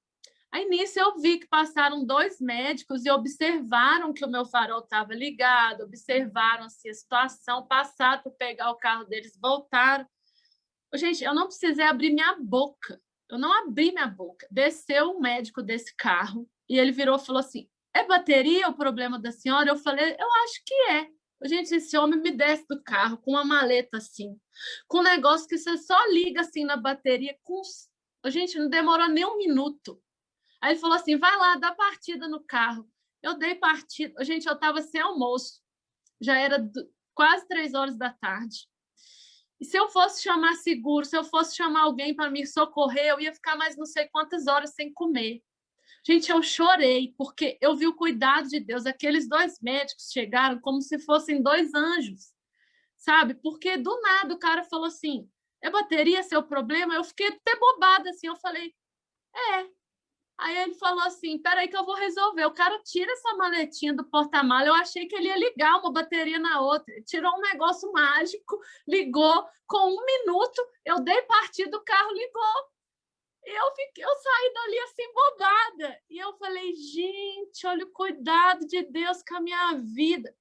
Aí, nisso, eu vi que passaram 2 médicos e observaram que o meu farol estava ligado, observaram assim, a situação, passaram para pegar o carro deles, voltaram. Gente, eu não precisei abrir minha boca. Eu não abri minha boca. Desceu um médico desse carro e ele virou e falou assim, é bateria o problema da senhora? Eu falei, eu acho que é. Gente, esse homem me desce do carro com uma maleta assim, com um negócio que você só liga assim na bateria. Gente, não demorou nem 1 minuto. Aí ele falou assim, vai lá, dá partida no carro. Eu dei partida. Gente, eu estava sem almoço. Já era quase 3 horas da tarde. E se eu fosse chamar seguro, se eu fosse chamar alguém para me socorrer, eu ia ficar mais não sei quantas horas sem comer. Gente, eu chorei, porque eu vi o cuidado de Deus. Aqueles 2 médicos chegaram como se fossem 2 anjos, sabe? Porque do nada o cara falou assim, é bateria seu problema? Eu fiquei até bobada, assim, eu falei, é. Aí ele falou assim, peraí que eu vou resolver. O cara tira essa maletinha do porta-mala. Eu achei que ele ia ligar uma bateria na outra. Ele tirou um negócio mágico, ligou. Com 1 minuto, eu dei partida, o carro ligou. Eu saí dali assim, bobada. E eu falei, gente, olha o cuidado de Deus com a minha vida.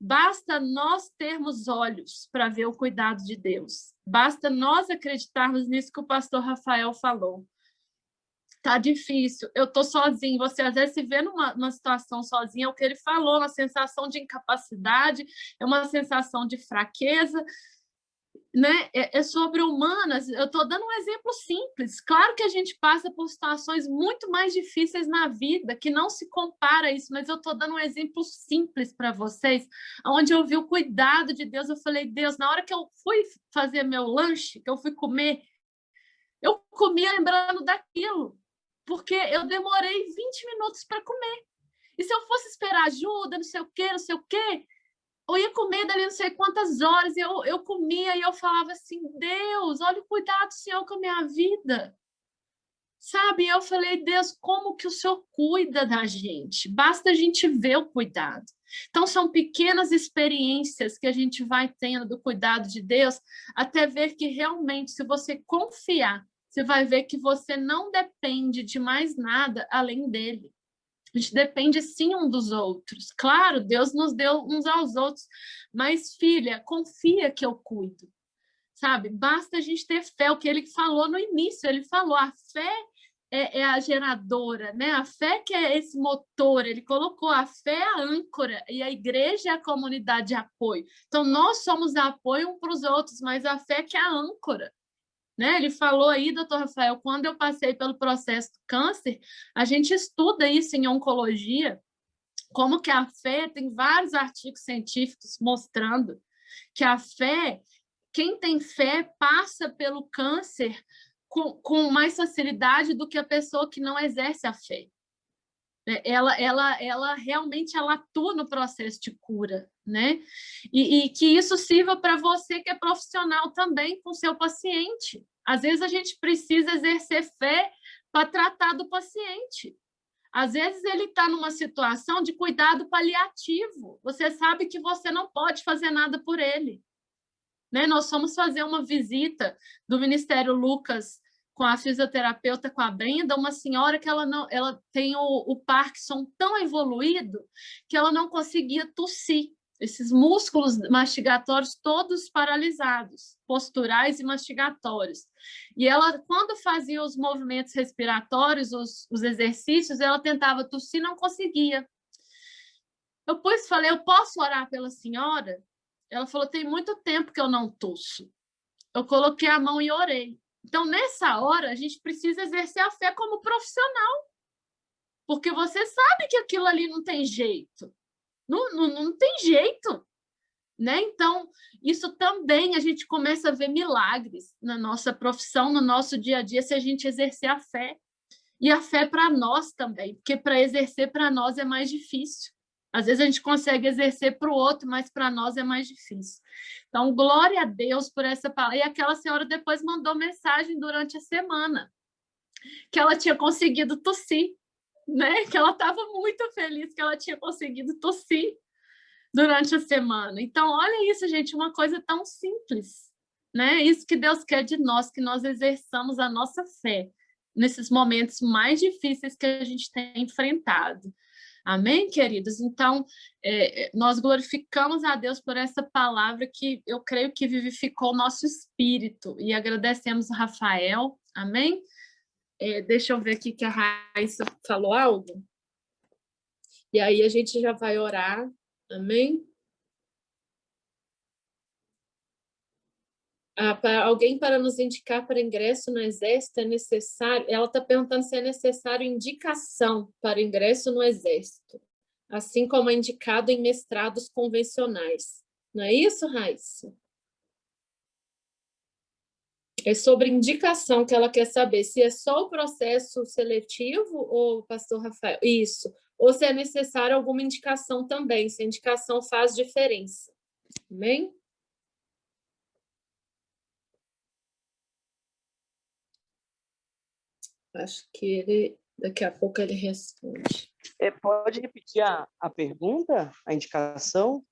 Basta nós termos olhos para ver o cuidado de Deus. Basta nós acreditarmos nisso que o pastor Rafael falou. Tá difícil, eu tô sozinho. Você às vezes se vê numa situação sozinha, é o que ele falou, uma sensação de incapacidade, é uma sensação de fraqueza, né? É sobre-humanas. Eu tô dando um exemplo simples. Claro que a gente passa por situações muito mais difíceis na vida, que não se compara a isso, mas eu tô dando um exemplo simples para vocês, onde eu vi o cuidado de Deus. Eu falei, Deus, na hora que eu fui fazer meu lanche, que eu fui comer, eu comia lembrando daquilo, porque eu demorei 20 minutos para comer. E se eu fosse esperar ajuda, não sei o quê, eu ia comer dali não sei quantas horas, e eu comia e eu falava assim, Deus, olha o cuidado do Senhor com a minha vida. Sabe? Eu falei, Deus, como que o Senhor cuida da gente? Basta a gente ver o cuidado. Então, são pequenas experiências que a gente vai tendo do cuidado de Deus, até ver que realmente, se você confiar, você vai ver que você não depende de mais nada além dele. A gente depende sim um dos outros. Claro, Deus nos deu uns aos outros, mas, filha, confia que eu cuido, sabe? Basta a gente ter fé, o que ele falou no início, ele falou, a fé é a geradora, né? A fé que é esse motor, ele colocou a fé a âncora, e a igreja é a comunidade de apoio. Então, nós somos apoio um para os outros, mas a fé que é a âncora. Né? Ele falou aí, doutor Rafael, quando eu passei pelo processo do câncer, a gente estuda isso em oncologia, como que a fé, tem vários artigos científicos mostrando que a fé, quem tem fé passa pelo câncer com mais facilidade do que a pessoa que não exerce a fé. Ela realmente ela atua no processo de cura, né? E que isso sirva para você que é profissional também com o seu paciente. Às vezes a gente precisa exercer fé para tratar do paciente. Às vezes ele está numa situação de cuidado paliativo. Você sabe que você não pode fazer nada por ele. Né? Nós fomos fazer uma visita do Ministério Lucas com a fisioterapeuta, com a Brenda, uma senhora que ela tem o Parkinson tão evoluído que ela não conseguia tossir. Esses músculos mastigatórios todos paralisados, posturais e mastigatórios. E ela, quando fazia os movimentos respiratórios, os exercícios, ela tentava tossir, não conseguia. Eu falei, eu posso orar pela senhora? Ela falou, tem muito tempo que eu não tosso. Eu coloquei a mão e orei. Então, nessa hora, a gente precisa exercer a fé como profissional, porque você sabe que aquilo ali não tem jeito. Não tem jeito, né? Então, isso também a gente começa a ver milagres na nossa profissão, no nosso dia a dia, se a gente exercer a fé. E a fé para nós também, porque para exercer para nós é mais difícil. Às vezes a gente consegue exercer para o outro, mas para nós é mais difícil. Então, glória a Deus por essa palavra. E aquela senhora depois mandou mensagem durante a semana que ela tinha conseguido tossir, né? Que ela estava muito feliz que ela tinha conseguido tossir durante a semana. Então, olha isso, gente, uma coisa tão simples, né? Isso que Deus quer de nós, que nós exerçamos a nossa fé nesses momentos mais difíceis que a gente tem enfrentado. Amém, queridos? Então, nós glorificamos a Deus por essa palavra que eu creio que vivificou o nosso espírito e agradecemos a Rafael. Amém? Deixa eu ver aqui que a Raíssa falou algo. E aí a gente já vai orar. Amém? Alguém para nos indicar para ingresso no Exército é necessário? Ela está perguntando se é necessário indicação para ingresso no Exército, assim como é indicado em mestrados convencionais. Não é isso, Raíssa? É sobre indicação que ela quer saber, se é só o processo seletivo, ou, pastor Rafael? Isso. Ou se é necessário alguma indicação também, se a indicação faz diferença. Amém? Acho que daqui a pouco ele responde. Pode repetir a pergunta, a indicação?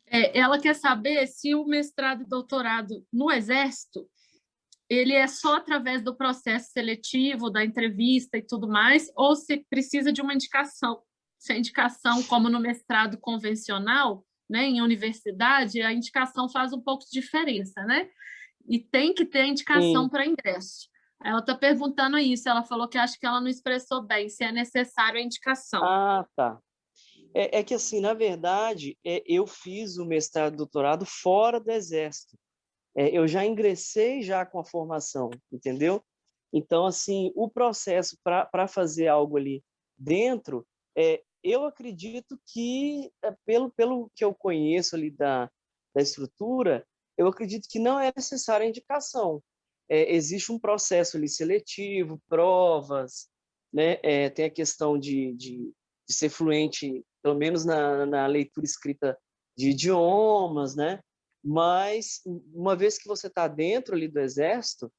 Ela quer saber se o mestrado e doutorado no Exército ele é só através do processo seletivo, da entrevista e tudo mais, ou se precisa de uma indicação. Se a indicação, como no mestrado convencional, né, em universidade, a indicação faz um pouco de diferença, né? E tem que ter a indicação para ingresso. Ela está perguntando isso, ela falou que acha que ela não expressou bem, se é necessário a indicação. Ah, tá. É que, assim, na verdade, eu fiz o mestrado e doutorado fora do Exército. Eu já ingressei já com a formação, entendeu? Então, assim, o processo para fazer algo ali dentro, eu acredito que, pelo que eu conheço ali da estrutura, eu acredito que não é necessária a indicação. Existe um processo ali seletivo, provas, né? Tem a questão de ser fluente, pelo menos na leitura escrita de idiomas, né? Mas, uma vez que você está dentro ali do Exército,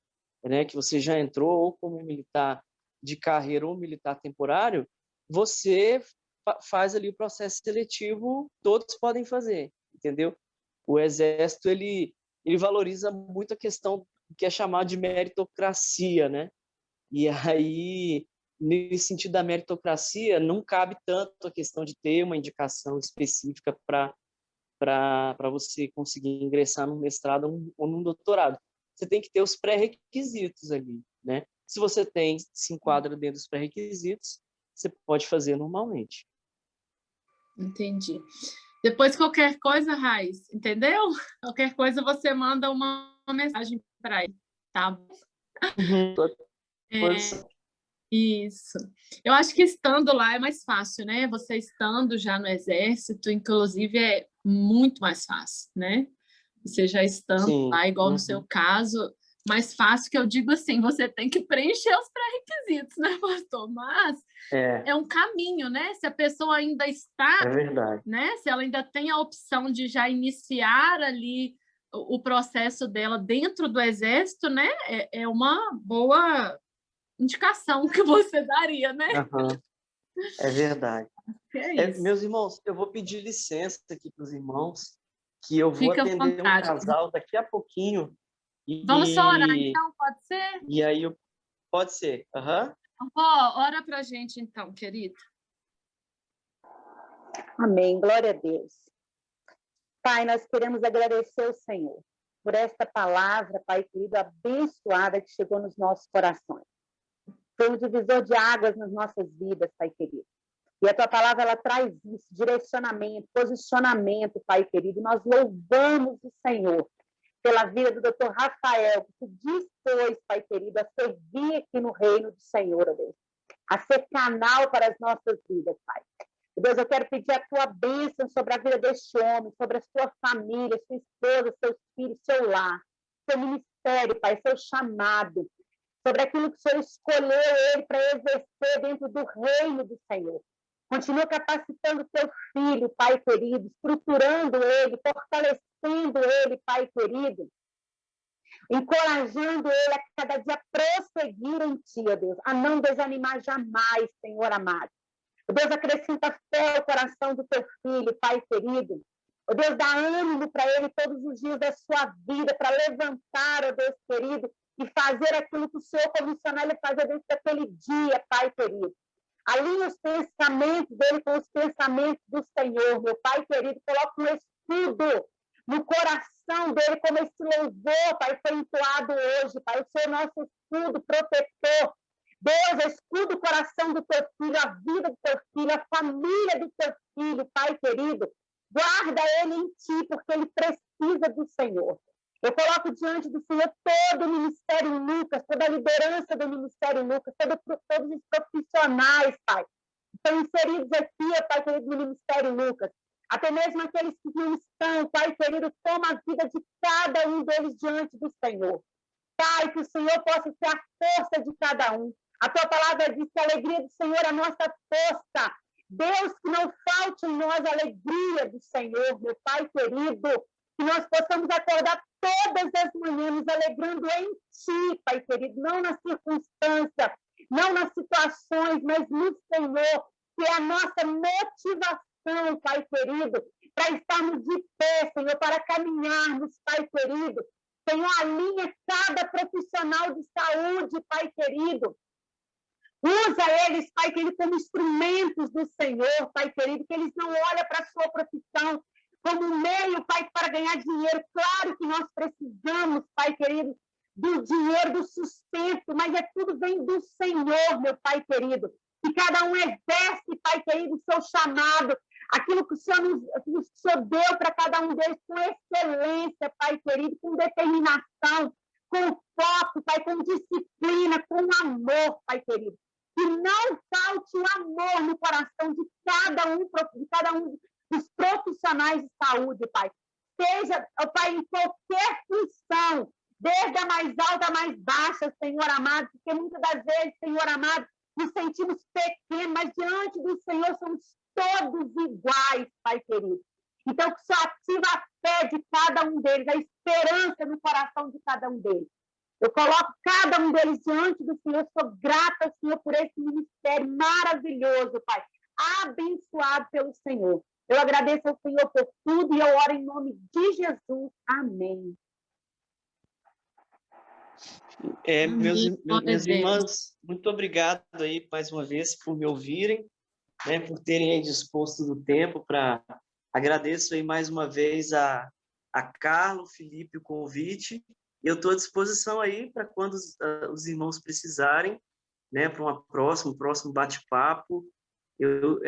né, que você já entrou ou como militar de carreira ou militar temporário, você faz ali o processo seletivo, todos podem fazer, entendeu? O Exército, ele valoriza muito a questão que é chamada de meritocracia, né? E aí, nesse sentido da meritocracia, não cabe tanto a questão de ter uma indicação específica para você conseguir ingressar num mestrado ou num doutorado. Você tem que ter os pré-requisitos ali, né? Se você se enquadra dentro dos pré-requisitos, você pode fazer normalmente. Entendi. Depois, qualquer coisa, Raiz, entendeu? Qualquer coisa, você manda uma mensagem para ele, tá? Isso. Eu acho que estando lá é mais fácil, né? Você estando já no Exército, inclusive, é muito mais fácil, né? Você já estando lá, igual no seu caso, mais fácil, que eu digo assim, você tem que preencher os pré-requisitos, né, pastor? Mas é um caminho, né? Se a pessoa ainda está, né? Se ela ainda tem a opção de já iniciar ali o processo dela dentro do Exército, né? É uma boa indicação que você daria, né? É verdade. Isso. Meus irmãos, eu vou pedir licença aqui para os irmãos, que eu vou Fica atender um casal daqui a pouquinho. Vamos só orar, então, pode ser? E aí Pode ser. Aham. Ó, ora para a gente então, querido. Amém. Glória a Deus. Pai, nós queremos agradecer ao Senhor por esta palavra, Pai querido, abençoada que chegou nos nossos corações. Foi um divisor de águas nas nossas vidas, Pai querido. E a tua palavra, ela traz isso, direcionamento, posicionamento, Pai querido. Nós louvamos o Senhor pela vida do Dr. Rafael, que se dispôs, Pai querido, a servir aqui no reino do Senhor, ó Deus, a ser canal para as nossas vidas, Pai. Deus, eu quero pedir a tua bênção sobre a vida deste homem, sobre a sua família, sua esposa, seus filhos, seu lar, seu ministério, Pai, seu chamado, sobre aquilo que o Senhor escolheu ele para exercer dentro do reino do Senhor. Continua capacitando teu filho, Pai querido, estruturando ele, fortalecendo ele, Pai querido, encorajando ele a cada dia prosseguir em ti, ó Deus, a não desanimar jamais, Senhor amado. Ó Deus, acrescenta fé ao coração do teu filho, Pai querido. Ó Deus, dá ânimo para ele todos os dias da sua vida, para levantar, ó Deus querido, e fazer aquilo que o Senhor comissionou ele a fazer dentro daquele dia, Pai querido. Alinha os pensamentos dele com os pensamentos do Senhor, meu Pai querido. Coloca um escudo no coração dele, como esse louvor, Pai, foi entoado hoje, Pai. O Senhor é nosso escudo protetor. Deus, escuda o coração do teu filho, a vida do teu filho, a família do teu filho, Pai querido. Guarda ele em ti, porque ele precisa do Senhor. Eu coloco diante do Senhor todo o Ministério Lucas, toda a liderança do Ministério Lucas, todos os profissionais, Pai, que estão inseridos aqui, Pai querido, no Ministério Lucas. Até mesmo aqueles que não estão, Pai querido, toma a vida de cada um deles diante do Senhor. Pai, que o Senhor possa ser a força de cada um. A tua palavra diz que a alegria do Senhor é a nossa força. Deus, que não falte em nós a alegria do Senhor, meu Pai querido, que nós possamos acordar todas as manhãs nos alegrando em ti, Pai querido, não na circunstância, não nas situações, mas no Senhor, que é a nossa motivação, Pai querido, para estarmos de pé, Senhor, para caminharmos, Pai querido. Senhor, alinha cada profissional de saúde, Pai querido. Usa eles, Pai querido, como instrumentos do Senhor, Pai querido, que eles não olham para a sua profissão como um meio, Pai, para ganhar dinheiro. Claro que nós precisamos, Pai querido, do dinheiro, do sustento, mas tudo vem do Senhor, meu Pai querido. Que cada um exerce, Pai querido, o seu chamado, aquilo que o Senhor deu para cada um deles com excelência, Pai querido, com determinação, com foco, Pai, com disciplina, com amor, Pai querido. Que não falte o amor no coração de cada um dos profissionais de saúde, Pai. Seja, Pai, em qualquer função, desde a mais alta à mais baixa, Senhor amado, porque muitas das vezes, Senhor amado, nos sentimos pequenos, mas diante do Senhor somos todos iguais, Pai querido. Então, que só ativa a fé de cada um deles, a esperança no coração de cada um deles. Eu coloco cada um deles diante do Senhor, sou grata, Senhor, por esse ministério maravilhoso, Pai, abençoado pelo Senhor. Eu agradeço ao Senhor por tudo e eu oro em nome de Jesus. Amém. Meus irmãos, muito obrigado aí mais uma vez por me ouvirem, né, por terem aí disposto do tempo para... Agradeço aí mais uma vez a Carlos, Felipe, o convite. Eu estou à disposição aí para quando os irmãos precisarem, né, para um próximo bate-papo.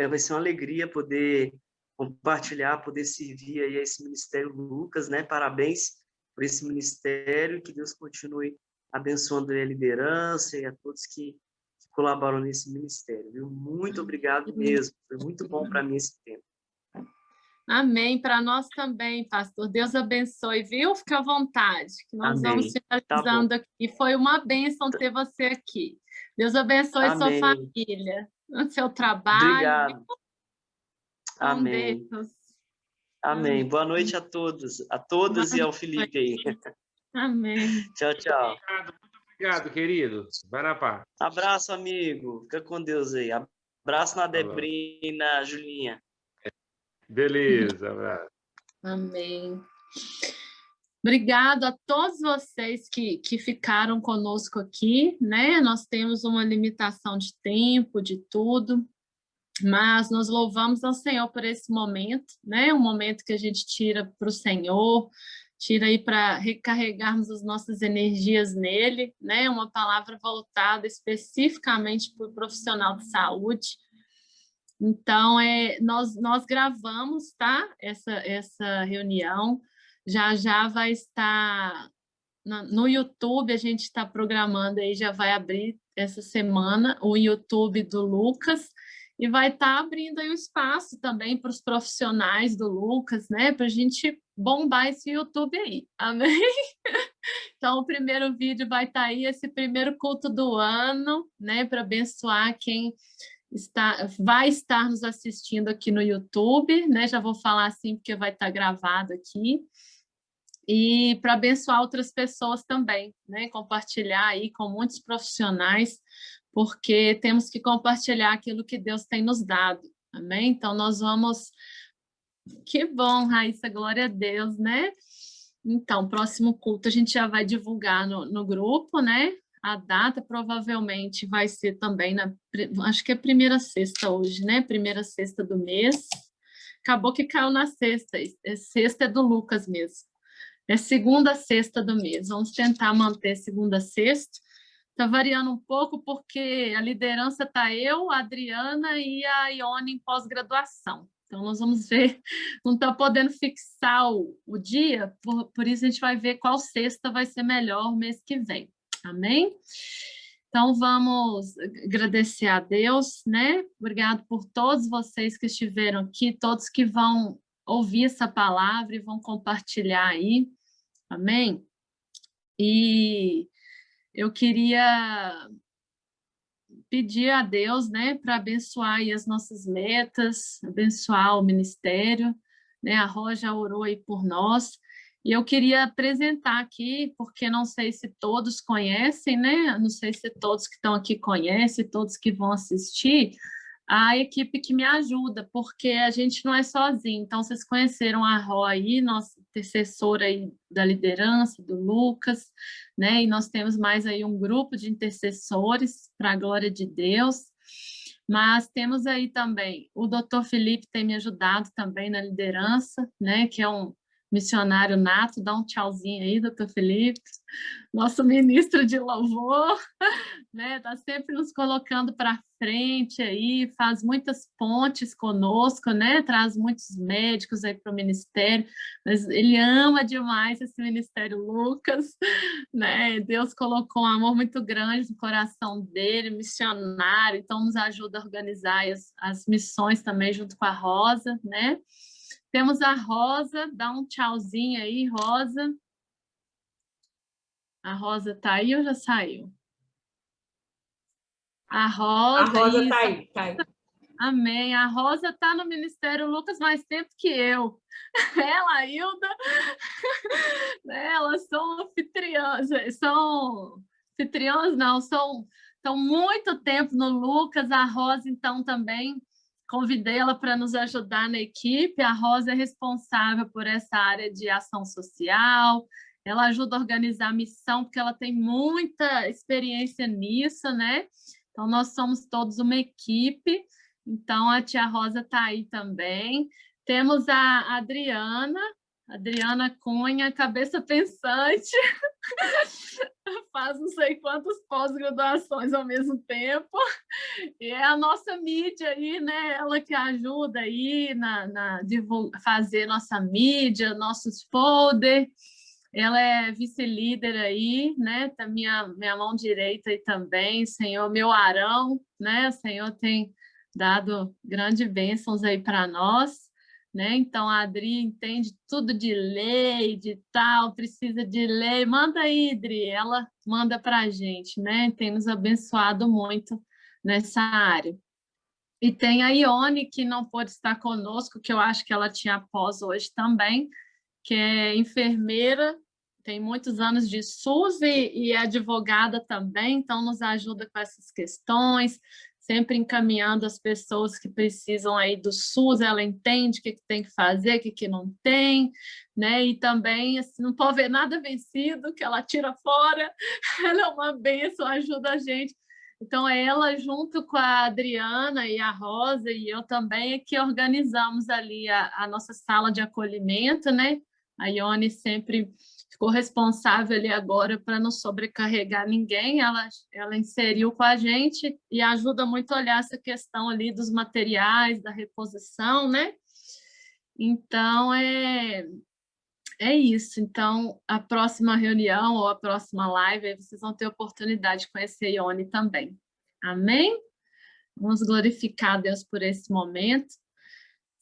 Vai ser uma alegria poder compartilhar, poder servir aí a esse Ministério Lucas, né? Parabéns por esse ministério, que Deus continue abençoando a liderança e a todos que colaboram nesse ministério, viu? Muito obrigado mesmo, foi muito bom para mim esse tempo. Amém, para nós também, pastor. Deus abençoe, viu? Fique à vontade, que nós Amém. vamos finalizando aqui. Foi uma bênção ter você aqui. Deus abençoe Amém. sua família, no seu trabalho. Obrigado. Amém. Amém. Boa noite a todos, e ao Felipe aí. Amém. Tchau, tchau. Muito obrigado, querido. Vai na paz. Abraço, amigo. Fica com Deus aí. Abraço na Debrinha e na Julinha. Beleza, abraço. Amém. Obrigado a todos vocês que ficaram conosco aqui, né? Nós temos uma limitação de tempo, de tudo, mas nós louvamos ao Senhor por esse momento, né? Um momento que a gente tira para o Senhor, tira aí para recarregarmos as nossas energias nele, né? Uma palavra voltada especificamente para o profissional de saúde. Então, nós gravamos, tá? Essa reunião. Já vai estar no YouTube, a gente está programando aí, já vai abrir essa semana o YouTube do Lucas, e vai estar abrindo aí o espaço também para os profissionais do Lucas, né? Para a gente bombar esse YouTube aí, amém? Então, o primeiro vídeo vai estar aí, esse primeiro culto do ano, né? Para abençoar quem vai estar nos assistindo aqui no YouTube, né? Já vou falar assim, porque vai estar gravado aqui. E para abençoar outras pessoas também, né? Compartilhar aí com muitos profissionais, porque temos que compartilhar aquilo que Deus tem nos dado, amém? Então, nós vamos... Que bom, Raíssa, glória a Deus, né? Então, próximo culto a gente já vai divulgar no grupo, né? A data provavelmente vai ser também acho que é primeira sexta hoje, né? Primeira sexta do mês. Acabou que caiu na sexta. Sexta é do Lucas mesmo. É segunda sexta do mês. Vamos tentar manter segunda sexta. Está variando um pouco porque a liderança está eu, a Adriana e a Ione em pós-graduação. Então, nós vamos ver, não está podendo fixar o dia, por isso a gente vai ver qual sexta vai ser melhor mês que vem. Amém? Então, vamos agradecer a Deus, né? Obrigado por todos vocês que estiveram aqui, todos que vão ouvir essa palavra e vão compartilhar aí. Amém? E eu queria pedir a Deus, né, para abençoar aí as nossas metas, abençoar o ministério, né? A Ró já orou aí por nós. E eu queria apresentar aqui, porque não sei se todos conhecem, né? Não sei se todos que estão aqui conhecem, todos que vão assistir, a equipe que me ajuda, porque a gente não é sozinho. Então, vocês conheceram a Ró aí, nossa intercessora aí da liderança, do Lucas, né? E nós temos mais aí um grupo de intercessores para a glória de Deus. Mas temos aí também o Dr. Felipe tem me ajudado também na liderança, né? Que é um missionário nato. Dá um tchauzinho aí, Dr. Felipe, nosso ministro de louvor, né? Está sempre nos colocando para frente aí, faz muitas pontes conosco, né? Traz muitos médicos aí para o ministério, mas ele ama demais esse ministério Lucas, né? Deus colocou um amor muito grande no coração dele, missionário, então nos ajuda a organizar as missões também junto com a Rosa, né? Temos a Rosa, dá um tchauzinho aí, Rosa. A Rosa está aí ou já saiu? A Rosa está aí, está aí. Amém. A Rosa está no Ministério Lucas mais tempo que eu. Ela, a Hilda, elas são anfitriãs, estão muito tempo no Lucas. A Rosa, então, também convidei ela para nos ajudar na equipe. A Rosa é responsável por essa área de ação social. Ela ajuda a organizar a missão, porque ela tem muita experiência nisso, né? Então, nós somos todos uma equipe. Então, a tia Rosa está aí também. Temos a Adriana Cunha, cabeça pensante, faz não sei quantas pós-graduações ao mesmo tempo, e é a nossa mídia aí, né? Ela que ajuda aí na fazer nossa mídia, nossos folders. Ela é vice-líder aí, né? Tá minha mão direita aí também, Senhor, meu Arão, né? O Senhor tem dado grandes bênçãos aí para nós, né? Então, a Adri entende tudo de lei, de tal, precisa de lei. Manda aí, Adri, ela manda para a gente, né? Tem nos abençoado muito nessa área. E tem a Ione, que não pôde estar conosco, que eu acho que ela tinha pós hoje também, que é enfermeira, tem muitos anos de SUS e é advogada também, então nos ajuda com essas questões. sempre encaminhando as pessoas que precisam aí do SUS, ela entende o que tem que fazer, o que não tem, né? E também, assim, não pode ver nada vencido, que ela tira fora, ela é uma bênção, ajuda a gente. Então, ela, junto com a Adriana e a Rosa e eu também, é que organizamos ali a nossa sala de acolhimento, né? A Ione sempre ficou responsável ali agora para não sobrecarregar ninguém, ela inseriu com a gente e ajuda muito a olhar essa questão ali dos materiais, da reposição, né? Então, é isso. Então, a próxima reunião ou a próxima live, aí vocês vão ter oportunidade de conhecer a Ione também. Amém? Vamos glorificar a Deus por esse momento.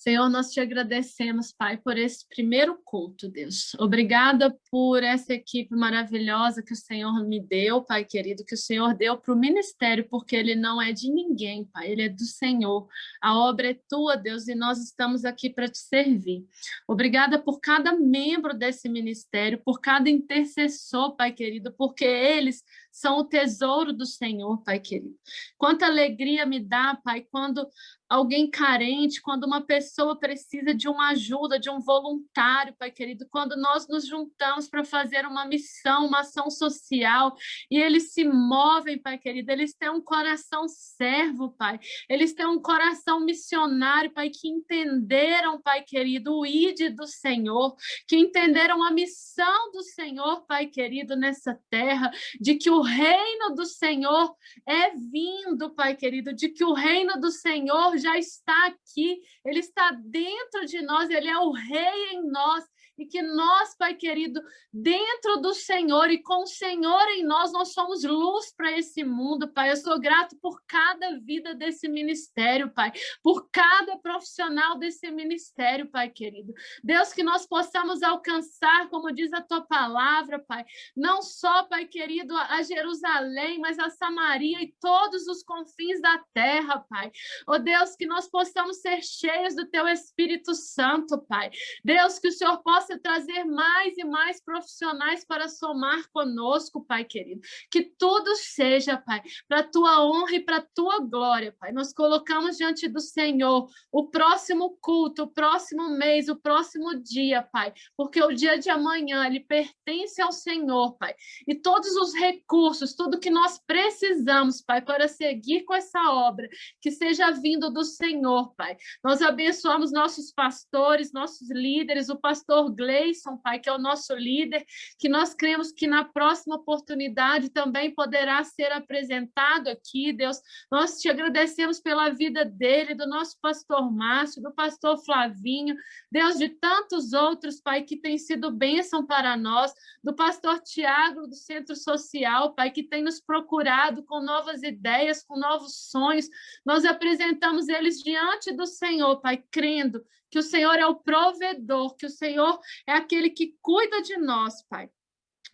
Senhor, nós te agradecemos, Pai, por esse primeiro culto, Deus. Obrigada por essa equipe maravilhosa que o Senhor me deu, Pai querido, que o Senhor deu para o ministério, porque ele não é de ninguém, Pai, ele é do Senhor. A obra é tua, Deus, e nós estamos aqui para te servir. Obrigada por cada membro desse ministério, por cada intercessor, Pai querido, porque eles são o tesouro do Senhor, Pai querido. Quanta alegria me dá, Pai, quando alguém carente, quando uma pessoa precisa de uma ajuda, de um voluntário, Pai querido, quando nós nos juntamos para fazer uma missão, uma ação social, e eles se movem, Pai querido, eles têm um coração servo, Pai, eles têm um coração missionário, Pai, que entenderam, Pai querido, o ID do Senhor, que entenderam a missão do Senhor, Pai querido, nessa terra, de que o reino do Senhor é vindo, Pai querido, de que o reino do Senhor já está aqui, ele está dentro de nós, ele é o rei em nós, e que nós, Pai querido, dentro do Senhor e com o Senhor em nós, nós somos luz para esse mundo, Pai. Eu sou grato por cada vida desse ministério, Pai, por cada profissional desse ministério, Pai querido. Deus, que nós possamos alcançar, como diz a tua palavra, Pai, não só, Pai querido, a Jerusalém, mas a Samaria e todos os confins da terra, Pai. Oh Deus, que nós possamos ser cheios do teu Espírito Santo, Pai. Deus, que o Senhor possa trazer mais e mais profissionais para somar conosco, Pai querido. Que tudo seja, Pai, para a tua honra e para a tua glória, Pai. Nós colocamos diante do Senhor o próximo culto, o próximo mês, o próximo dia, Pai, porque o dia de amanhã, ele pertence ao Senhor, Pai. E todos os recursos, tudo que nós precisamos, Pai, para seguir com essa obra, que seja vindo do Senhor, Pai. Nós abençoamos nossos pastores, nossos líderes, o pastor Gleison, Pai, que é o nosso líder, que nós cremos que na próxima oportunidade também poderá ser apresentado aqui, Deus. Nós te agradecemos pela vida dele, do nosso pastor Márcio, do pastor Flavinho, Deus, de tantos outros, Pai, que tem sido bênção para nós, do pastor Tiago, do Centro Social, Pai, que tem nos procurado com novas ideias, com novos sonhos. Nós apresentamos eles diante do Senhor, Pai, crendo que o Senhor é o provedor, que o Senhor é aquele que cuida de nós, Pai.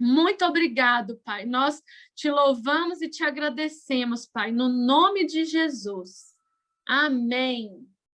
Muito obrigado, Pai. Nós te louvamos e te agradecemos, Pai, no nome de Jesus. Amém.